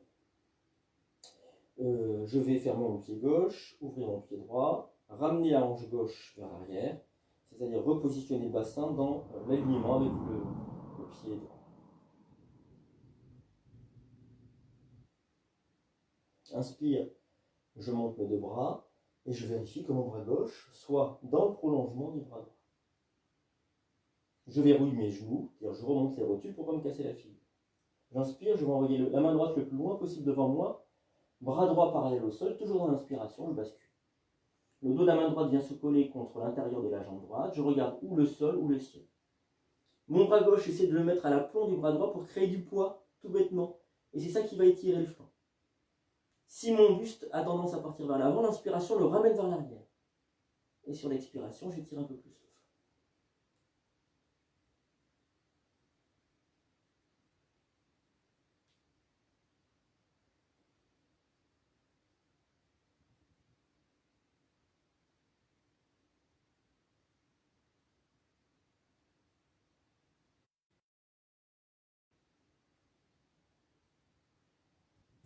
Je vais fermer mon pied gauche, ouvrir mon pied droit, ramener la hanche gauche vers l'arrière, c'est-à-dire repositionner le bassin dans l'alignement avec le pied droit. Inspire, je monte mes deux bras et je vérifie que mon bras gauche soit dans le prolongement du bras droit. Je verrouille mes genoux, c'est-à-dire je remonte les rotules pour ne pas me casser la figure. J'inspire, je vais envoyer la main droite le plus loin possible devant moi, bras droit parallèle au sol, toujours dans l'inspiration, je bascule. Le dos de la main droite vient se coller contre l'intérieur de la jambe droite, je regarde ou le sol ou le ciel. Mon bras gauche, j'essaie de le mettre à l'aplomb du bras droit pour créer du poids, tout bêtement. Et c'est ça qui va étirer le flanc. Si mon buste a tendance à partir vers l'avant, l'inspiration le ramène vers l'arrière. Et sur l'expiration, j'étire un peu plus le flanc.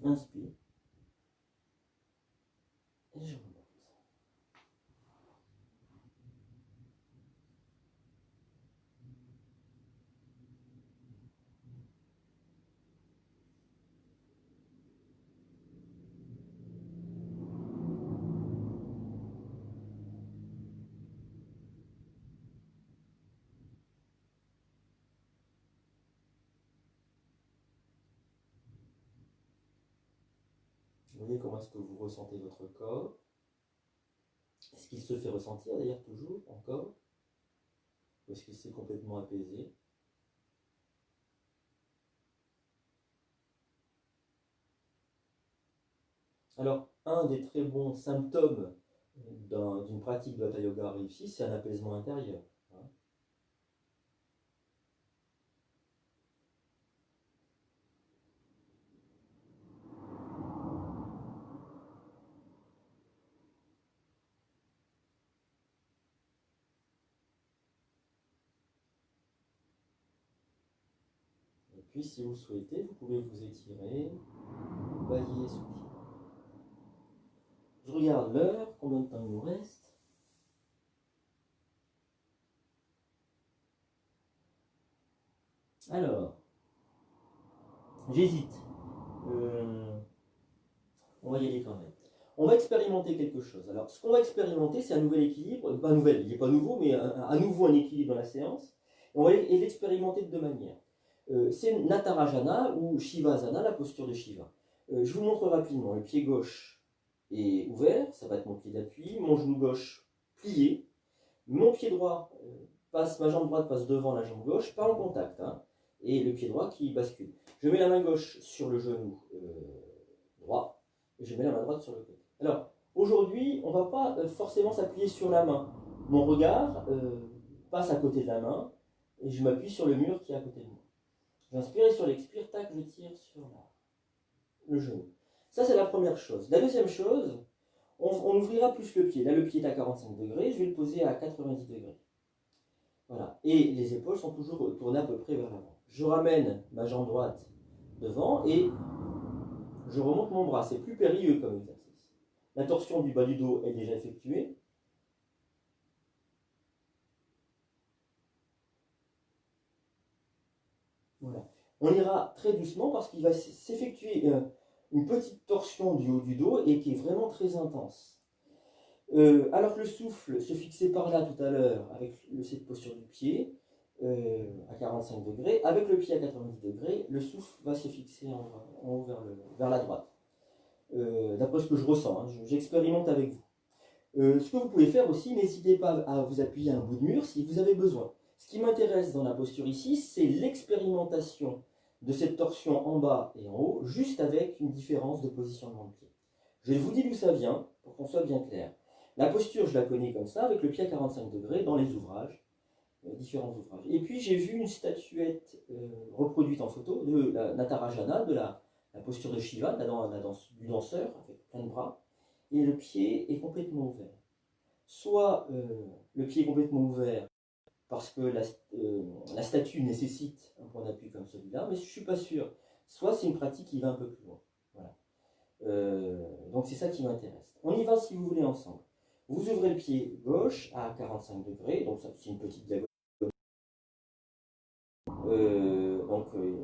Inspire. Et je remonte. Vous voyez comment est-ce que vous ressentez votre corps. Est-ce qu'il se fait ressentir d'ailleurs toujours, encore? Ou est-ce qu'il s'est complètement apaisé? Alors, un des très bons symptômes d'une pratique de Hatha Yoga réussie, c'est un apaisement intérieur. Hein. Et puis, si vous le souhaitez, vous pouvez vous étirer, bailler, soupirer. Je regarde l'heure, combien de temps il nous reste. Alors, j'hésite. On va y aller quand même. On va expérimenter quelque chose. Alors, ce qu'on va expérimenter, c'est un nouvel équilibre. Pas nouvel, il n'est pas nouveau, mais à nouveau un équilibre dans la séance. On va l'expérimenter de deux manières. C'est Natarajana ou Shivasana, la posture de Shiva. Je vous montre rapidement. Le pied gauche est ouvert, ça va être mon pied d'appui. Mon genou gauche plié. Mon pied droit ma jambe droite passe devant la jambe gauche, pas en contact. Hein, et le pied droit qui bascule. Je mets la main gauche sur le genou droit. Et je mets la main droite sur le côté. Alors, aujourd'hui, on ne va pas forcément s'appuyer sur la main. Mon regard passe à côté de la main et je m'appuie sur le mur qui est à côté de moi. J'inspire et sur l'expire, tac, je tire sur le genou. Ça, c'est la première chose. La deuxième chose, on ouvrira plus le pied. Là, le pied est à 45 degrés, je vais le poser à 90 degrés. Voilà. Et les épaules sont toujours tournées à peu près vers l'avant. Je ramène ma jambe droite devant et je remonte mon bras. C'est plus périlleux comme exercice. La torsion du bas du dos est déjà effectuée. Voilà. On ira très doucement parce qu'il va s'effectuer une petite torsion du haut du dos et qui est vraiment très intense. Alors que le souffle se fixait par là tout à l'heure avec cette posture du pied à 45 degrés, avec le pied à 90 degrés, le souffle va se fixer en haut vers la droite. D'après ce que je ressens, hein, j'expérimente avec vous. Ce que vous pouvez faire aussi, n'hésitez pas à vous appuyer à un bout de mur si vous avez besoin. Ce qui m'intéresse dans la posture ici, c'est l'expérimentation de cette torsion en bas et en haut, juste avec une différence de positionnement de pied. Je vous dis d'où ça vient, pour qu'on soit bien clair. La posture, je la connais comme ça, avec le pied à 45 degrés, dans les ouvrages, différents ouvrages. Et puis j'ai vu une statuette reproduite en photo de la Natarajana, de la posture de Shiva, du danseur, avec plein de bras, et le pied est complètement ouvert. Soit le pied est complètement ouvert parce que la statue nécessite un point d'appui comme celui-là, mais je ne suis pas sûr. Soit c'est une pratique qui va un peu plus loin. Voilà. Donc c'est ça qui m'intéresse. On y va si vous voulez ensemble. Vous ouvrez le pied gauche à 45 degrés, donc c'est une petite diagonale.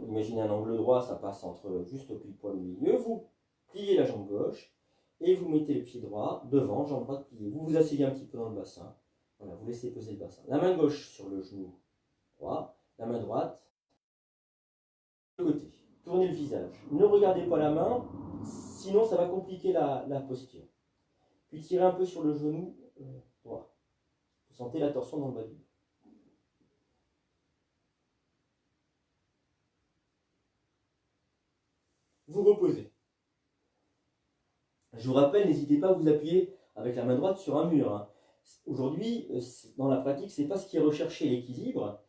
Imaginez un angle droit, ça passe juste au pile poil au milieu. Vous pliez la jambe gauche et vous mettez le pied droit devant, jambe droite pliée. Vous vous asseyez un petit peu dans le bassin. Voilà, vous laissez poser le bassin. La main gauche sur le genou droit, la main droite de côté. Tournez le visage. Ne regardez pas la main, sinon ça va compliquer la posture. Puis tirez un peu sur le genou droit. Vous sentez la torsion dans le bas du dos. Vous reposez. Je vous rappelle, n'hésitez pas à vous appuyer avec la main droite sur un mur. Hein. Aujourd'hui, dans la pratique, ce n'est pas ce qui est recherché, l'équilibre.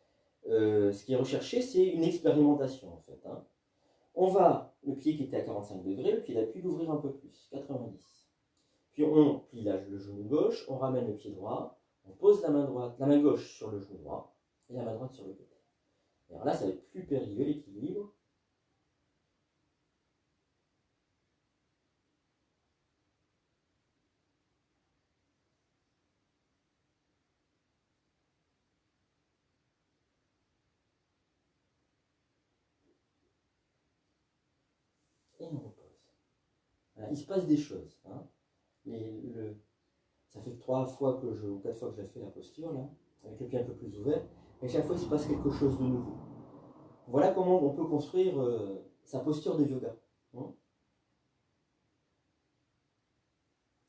Ce qui est recherché, c'est une expérimentation en fait. Hein. On va, le pied qui était à 45 degrés, le pied d'appui, l'ouvrir un peu plus, 90. Puis on plie le genou gauche, on ramène le pied droit, on pose la main gauche sur le genou droit et la main droite sur le côté. Et alors là, ça va être plus périlleux l'équilibre. Et on repose. Voilà, il se passe des choses. Hein. Ça fait 3 fois ou 4 fois que je la fais la posture, là, avec le pied un peu plus ouvert, et chaque fois il se passe quelque chose de nouveau. Voilà comment on peut construire sa posture de yoga. Hein.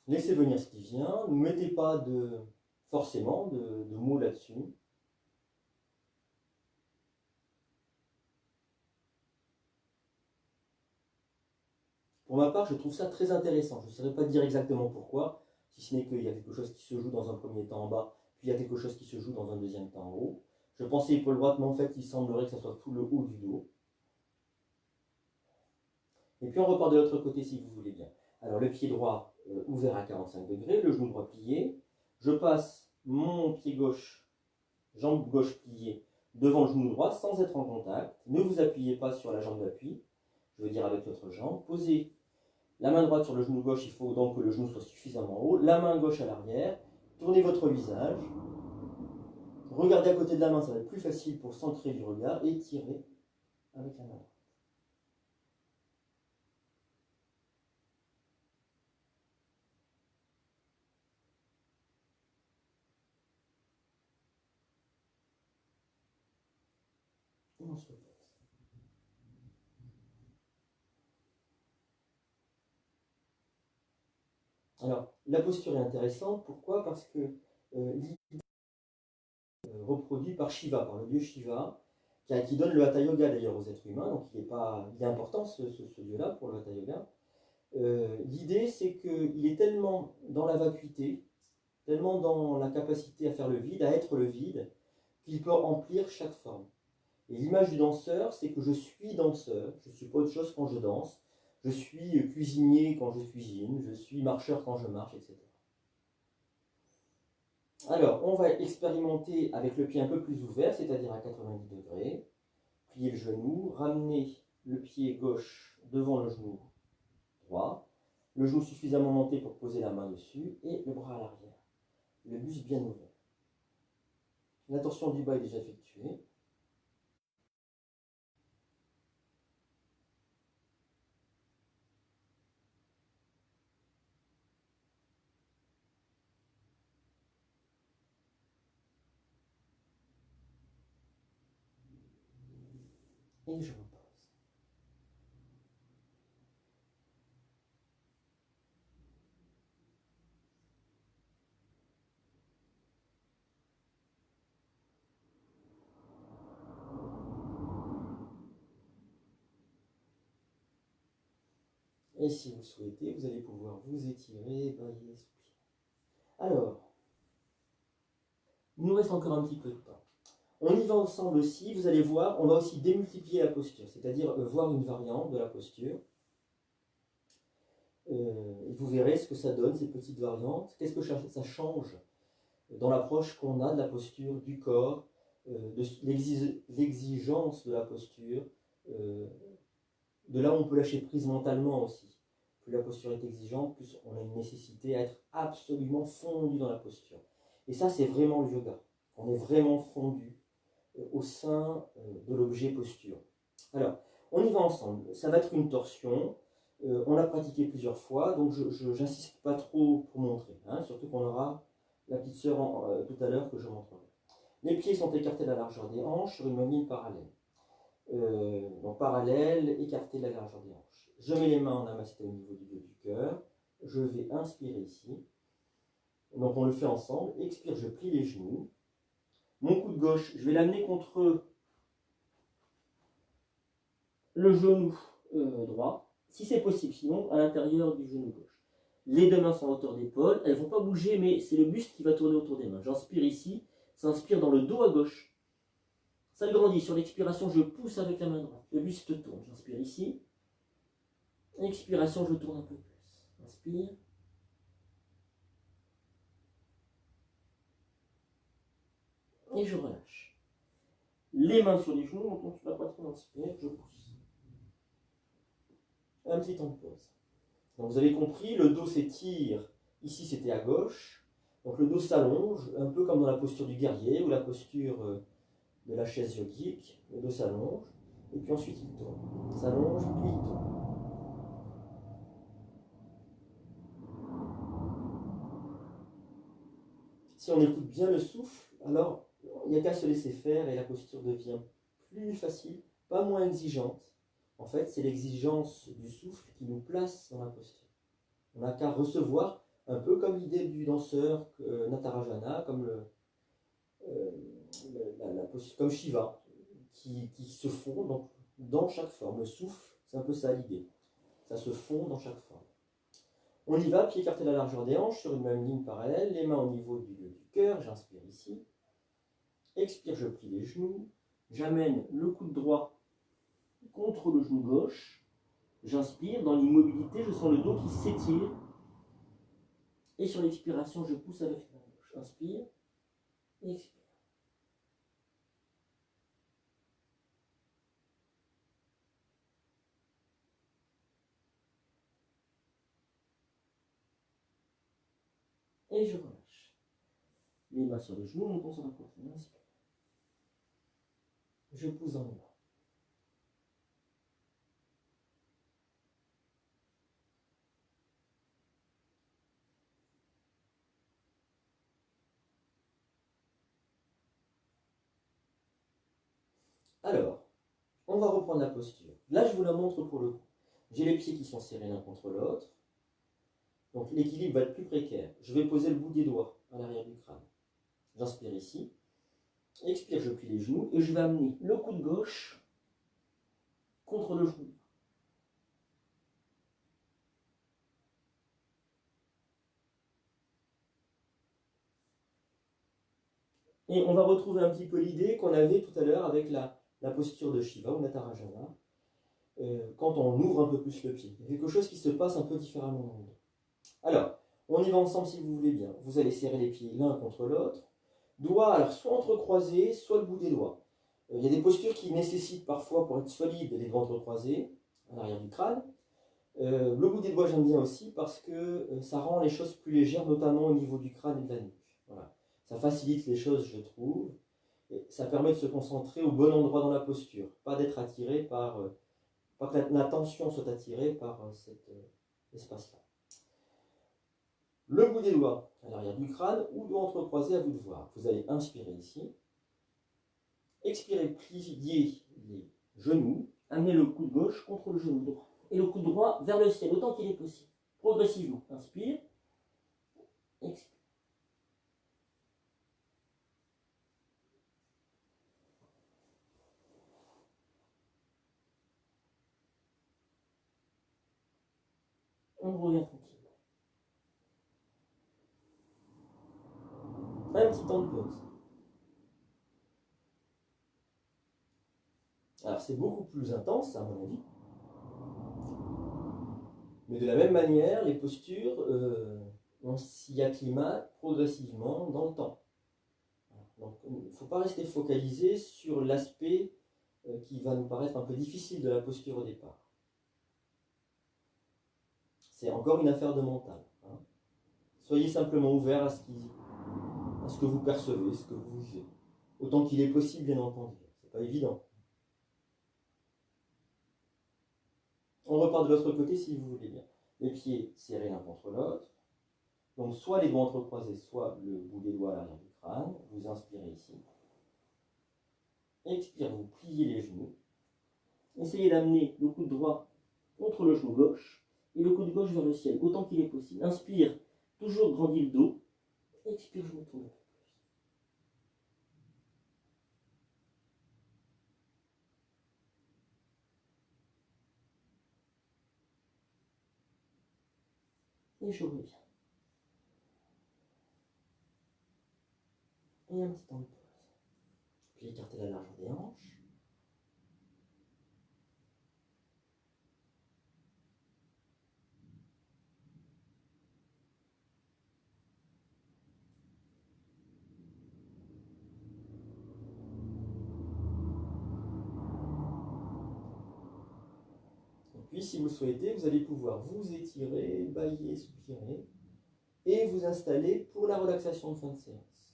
Laissez venir ce qui vient, ne mettez pas forcément de mots là-dessus. Pour ma part, je trouve ça très intéressant. Je ne saurais pas dire exactement pourquoi, si ce n'est qu'il y a quelque chose qui se joue dans un premier temps en bas, puis il y a quelque chose qui se joue dans un deuxième temps en haut. Je pensais épaule droite, mais en fait, il semblerait que ce soit tout le haut du dos. Et puis on repart de l'autre côté si vous voulez bien. Alors le pied droit ouvert à 45 degrés, le genou droit plié. Je passe mon pied gauche, jambe gauche pliée, devant le genou droit sans être en contact. Ne vous appuyez pas sur la jambe d'appui, je veux dire avec l'autre jambe. Posez la main droite sur le genou gauche, il faut donc que le genou soit suffisamment haut. La main gauche à l'arrière. Tournez votre visage. Regardez à côté de la main, ça va être plus facile pour centrer du regard. Et tirez avec la main droite. Et on se repose. Alors, la posture est intéressante. Pourquoi? Parce que l'idée reproduit par Shiva, par le dieu Shiva, qui donne le Hatha Yoga d'ailleurs aux êtres humains. Donc, il est important ce dieu-là pour le Hatha Yoga. L'idée, c'est qu'il est tellement dans la vacuité, tellement dans la capacité à faire le vide, à être le vide, qu'il peut remplir chaque forme. Et l'image du danseur, c'est que je suis danseur, je ne suis pas autre chose quand je danse, je suis cuisinier quand je cuisine, je suis marcheur quand je marche, etc. Alors, on va expérimenter avec le pied un peu plus ouvert, c'est-à-dire à 90 degrés. Plier le genou, ramener le pied gauche devant le genou droit, le genou suffisamment monté pour poser la main dessus, et le bras à l'arrière, le buste bien ouvert. La torsion du bas est déjà effectuée. Et je repose. Et si vous souhaitez, vous allez pouvoir vous étirer, bailler, soupirer. Alors, il nous reste encore un petit peu de temps. On y va ensemble aussi, vous allez voir, on va aussi démultiplier la posture, c'est-à-dire voir une variante de la posture. Et vous verrez ce que ça donne, ces petites variantes. Qu'est-ce que ça change dans l'approche qu'on a de la posture, du corps, de l'exigence de la posture, de là où on peut lâcher prise mentalement aussi. Plus la posture est exigeante, plus on a une nécessité à être absolument fondu dans la posture. Et ça, c'est vraiment le yoga. On est vraiment fondu au sein de l'objet posture. Alors, on y va ensemble. Ça va être une torsion. On l'a pratiqué plusieurs fois, donc je n'insiste pas trop pour montrer. Hein, surtout qu'on aura la petite sœur tout à l'heure que je montrerai. Les pieds sont écartés à la largeur des hanches sur une ligne parallèle. Donc parallèle, écarté de la largeur des hanches. Je mets les mains en namasté au niveau du dos du cœur. Je vais inspirer ici. Donc on le fait ensemble. Expire, je plie les genoux. Mon coude gauche, je vais l'amener contre le genou droit, si c'est possible, sinon à l'intérieur du genou gauche. Les deux mains sont à hauteur d'épaule, elles ne vont pas bouger, mais c'est le buste qui va tourner autour des mains. J'inspire ici, ça inspire dans le dos à gauche. Ça grandit, sur l'expiration, je pousse avec la main droite. Le buste tourne, j'inspire ici. Expiration, je tourne un peu plus. Inspire. Et je relâche. Les mains sur les genoux, on monte sur la poitrine, inspire, je pousse. Un petit temps de pause. Donc vous avez compris, le dos s'étire. Ici, c'était à gauche. Donc le dos s'allonge, un peu comme dans la posture du guerrier ou la posture de la chaise yogique. Le dos s'allonge. Et puis ensuite, il tourne. S'allonge, puis il tourne. Si on écoute bien le souffle, alors il n'y a qu'à se laisser faire et la posture devient plus facile, pas moins exigeante. En fait, c'est l'exigence du souffle qui nous place dans la posture. On n'a qu'à recevoir Un peu comme l'idée du danseur Natarajana, comme, comme Shiva, qui se fond dans chaque forme. Le souffle, c'est un peu ça l'idée. Ça se fond dans chaque forme. On y va, pied écarté à la largeur des hanches, sur une même ligne parallèle, les mains au niveau du cœur, j'inspire ici. Expire, je plie les genoux, j'amène le coude droit contre le genou gauche. J'inspire, dans l'immobilité, je sens le dos qui s'étire. Et sur l'expiration, je pousse avec la main gauche. Inspire, expire. Et je relâche. Les mains sur les genoux, mon sur la poitrine. Inspire. Je pousse dans les mains. Alors, on va reprendre la posture. Là, je vous la montre pour le coup. J'ai les pieds qui sont serrés l'un contre l'autre. Donc l'équilibre va être plus précaire. Je vais poser le bout des doigts à l'arrière du crâne. J'inspire ici. Expire, je plie les genoux et je vais amener le coude gauche contre le genou. Et on va retrouver un petit peu l'idée qu'on avait tout à l'heure avec la posture de Shiva ou Natarajana, quand on ouvre un peu plus le pied. Il y a quelque chose qui se passe un peu différemment dans le dos. Alors, on y va ensemble si vous voulez bien. Vous allez serrer les pieds l'un contre l'autre. Doigts, alors soit entrecroisés, soit le bout des doigts. Il y a des postures qui nécessitent parfois, pour être solide, les doigts entrecroisés, à l'arrière du crâne. Le bout des doigts, j'aime bien aussi parce que ça rend les choses plus légères, notamment au niveau du crâne et de la nuque. Voilà. Ça facilite les choses, je trouve. Et ça permet de se concentrer au bon endroit dans la posture. Pas d'être attiré par... pas que la tension soit attirée par cet espace-là. Le bout des doigts à l'arrière du crâne ou doigts entrecroisés, à vous de voir. Vous allez inspirer ici. Expirez, pliez les genoux. Amenez le coude gauche contre le genou droit. Et le coude droit vers le ciel, autant qu'il est possible. Progressivement. Inspire. Expire. On revient tranquille. Un petit temps de pause. Alors c'est beaucoup plus intense, à mon avis. Mais de la même manière, les postures, on s'y acclimate progressivement dans le temps. Donc il ne faut pas rester focalisé sur l'aspect qui va nous paraître un peu difficile de la posture au départ. C'est encore une affaire de mental. Hein. Soyez simplement ouvert à ce que vous percevez, ce que vous vivez. Autant qu'il est possible, bien entendu. C'est pas évident. On repart de l'autre côté si vous voulez bien. Les pieds serrés l'un contre l'autre. Donc soit les doigts entrecroisés, soit le bout des doigts à l'arrière du crâne. Vous inspirez ici. Expire, vous pliez les genoux. Essayez d'amener le coude droit contre le genou gauche et le coude gauche vers le ciel, autant qu'il est possible. Inspire, toujours grandis le dos. Expire, je me tourne un peu plus. Et je reviens. Et un petit temps de pause. Puis écartez la largeur des hanches. Puis, si vous le souhaitez, vous allez pouvoir vous étirer, bâiller, soupirer, et vous installer pour la relaxation de fin de séance.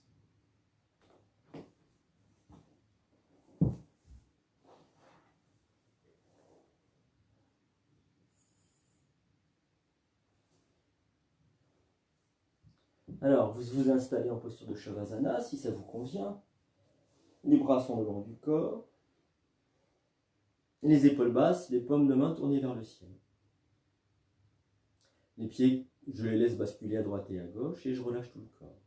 Alors, vous vous installez en posture de Shavasana, si ça vous convient. Les bras sont le long du corps. Les épaules basses, les paumes de main tournées vers le ciel. Les pieds Je les laisse basculer à droite et à gauche et je relâche tout le corps.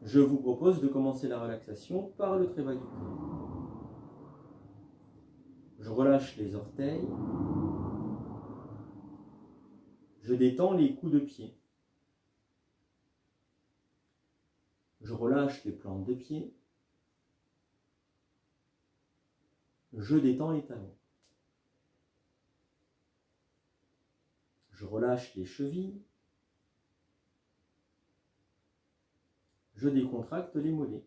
Je vous propose de commencer la relaxation par le trait bas du corps. Je relâche les orteils. Je détends les coups de pied. Je relâche les plantes de pied. Je détends les talons. Je relâche les chevilles. Je décontracte les mollets.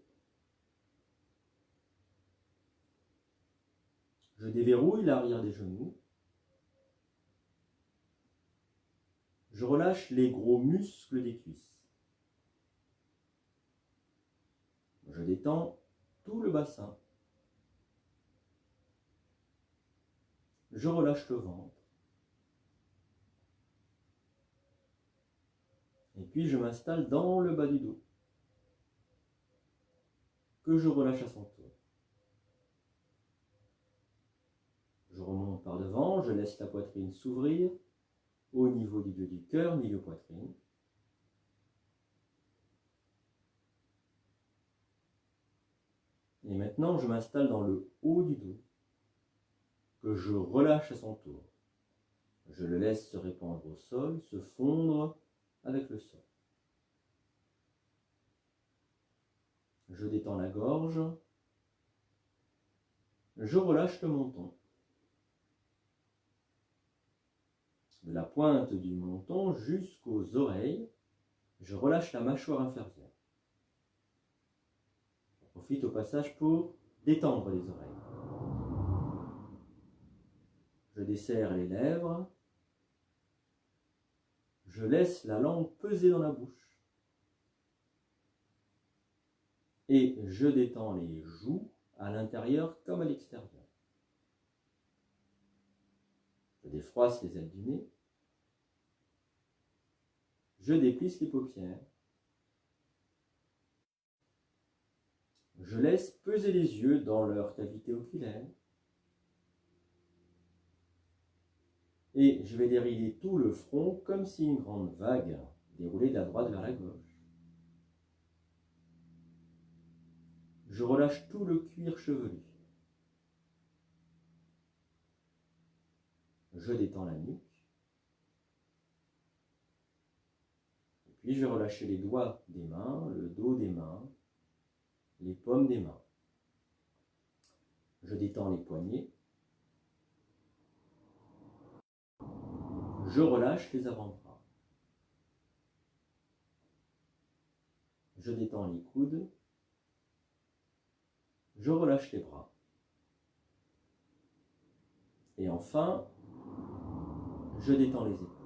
Je déverrouille l'arrière des genoux. Je relâche les gros muscles des cuisses. Je détends tout le bassin. Je relâche le ventre. Et puis je m'installe dans le bas du dos, que je relâche à son tour. Je remonte par devant, je laisse la poitrine s'ouvrir au niveau du dos du cœur, milieu poitrine. Et maintenant, je m'installe dans le haut du dos, que je relâche à son tour. Je le laisse se répandre au sol, se fondre avec le sol. Je détends la gorge. Je relâche le menton. De la pointe du menton jusqu'aux oreilles, je relâche la mâchoire inférieure. Je profite au passage pour détendre les oreilles. Je desserre les lèvres. Je laisse la langue peser dans la bouche. Et je détends les joues à l'intérieur comme à l'extérieur. Je défroisse les ailes du nez. Je déplisse les paupières. Je laisse peser les yeux dans leur cavité oculaire. Et je vais dérider tout le front comme si une grande vague déroulait de la droite vers la gauche. Je relâche tout le cuir chevelu. Je détends la nuque. Et puis je vais relâcher les doigts des mains, le dos des mains, les paumes des mains. Je détends les poignets. Je relâche les avant-bras. Je détends les coudes. Je relâche les bras. Et enfin, je détends les épaules.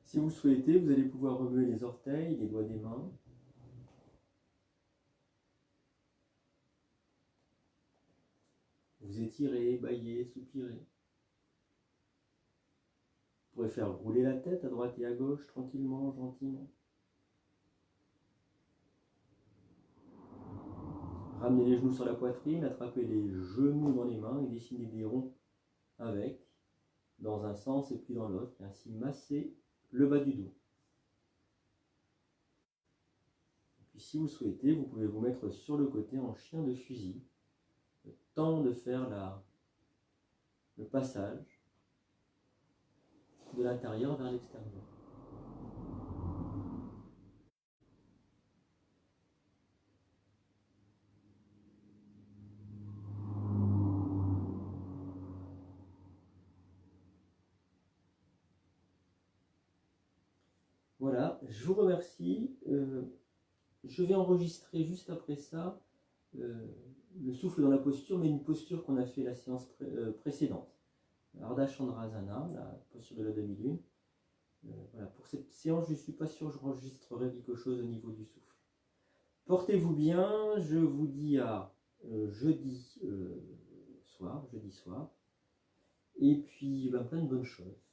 Si vous le souhaitez, vous allez pouvoir remuer les orteils, les doigts des mains. Vous étirez, bâillez, soupirez. Vous pourrez faire rouler la tête à droite et à gauche, tranquillement, gentiment. Ramenez les genoux sur la poitrine, attrapez les genoux dans les mains et dessinez des ronds avec, dans un sens et puis dans l'autre, et ainsi masser le bas du dos. Et puis si vous le souhaitez, vous pouvez vous mettre sur le côté en chien de fusil, le temps de faire le passage de l'intérieur vers l'extérieur. Voilà, je vous remercie. Je vais enregistrer juste après ça le souffle dans la posture, mais une posture qu'on a fait la séance précédente. Ardha Chandrasana, la posture de la demi-lune. Voilà, pour cette séance, je ne suis pas sûr que j'enregistrerai quelque chose au niveau du souffle. Portez-vous bien, je vous dis à jeudi soir, et puis plein de bonnes choses.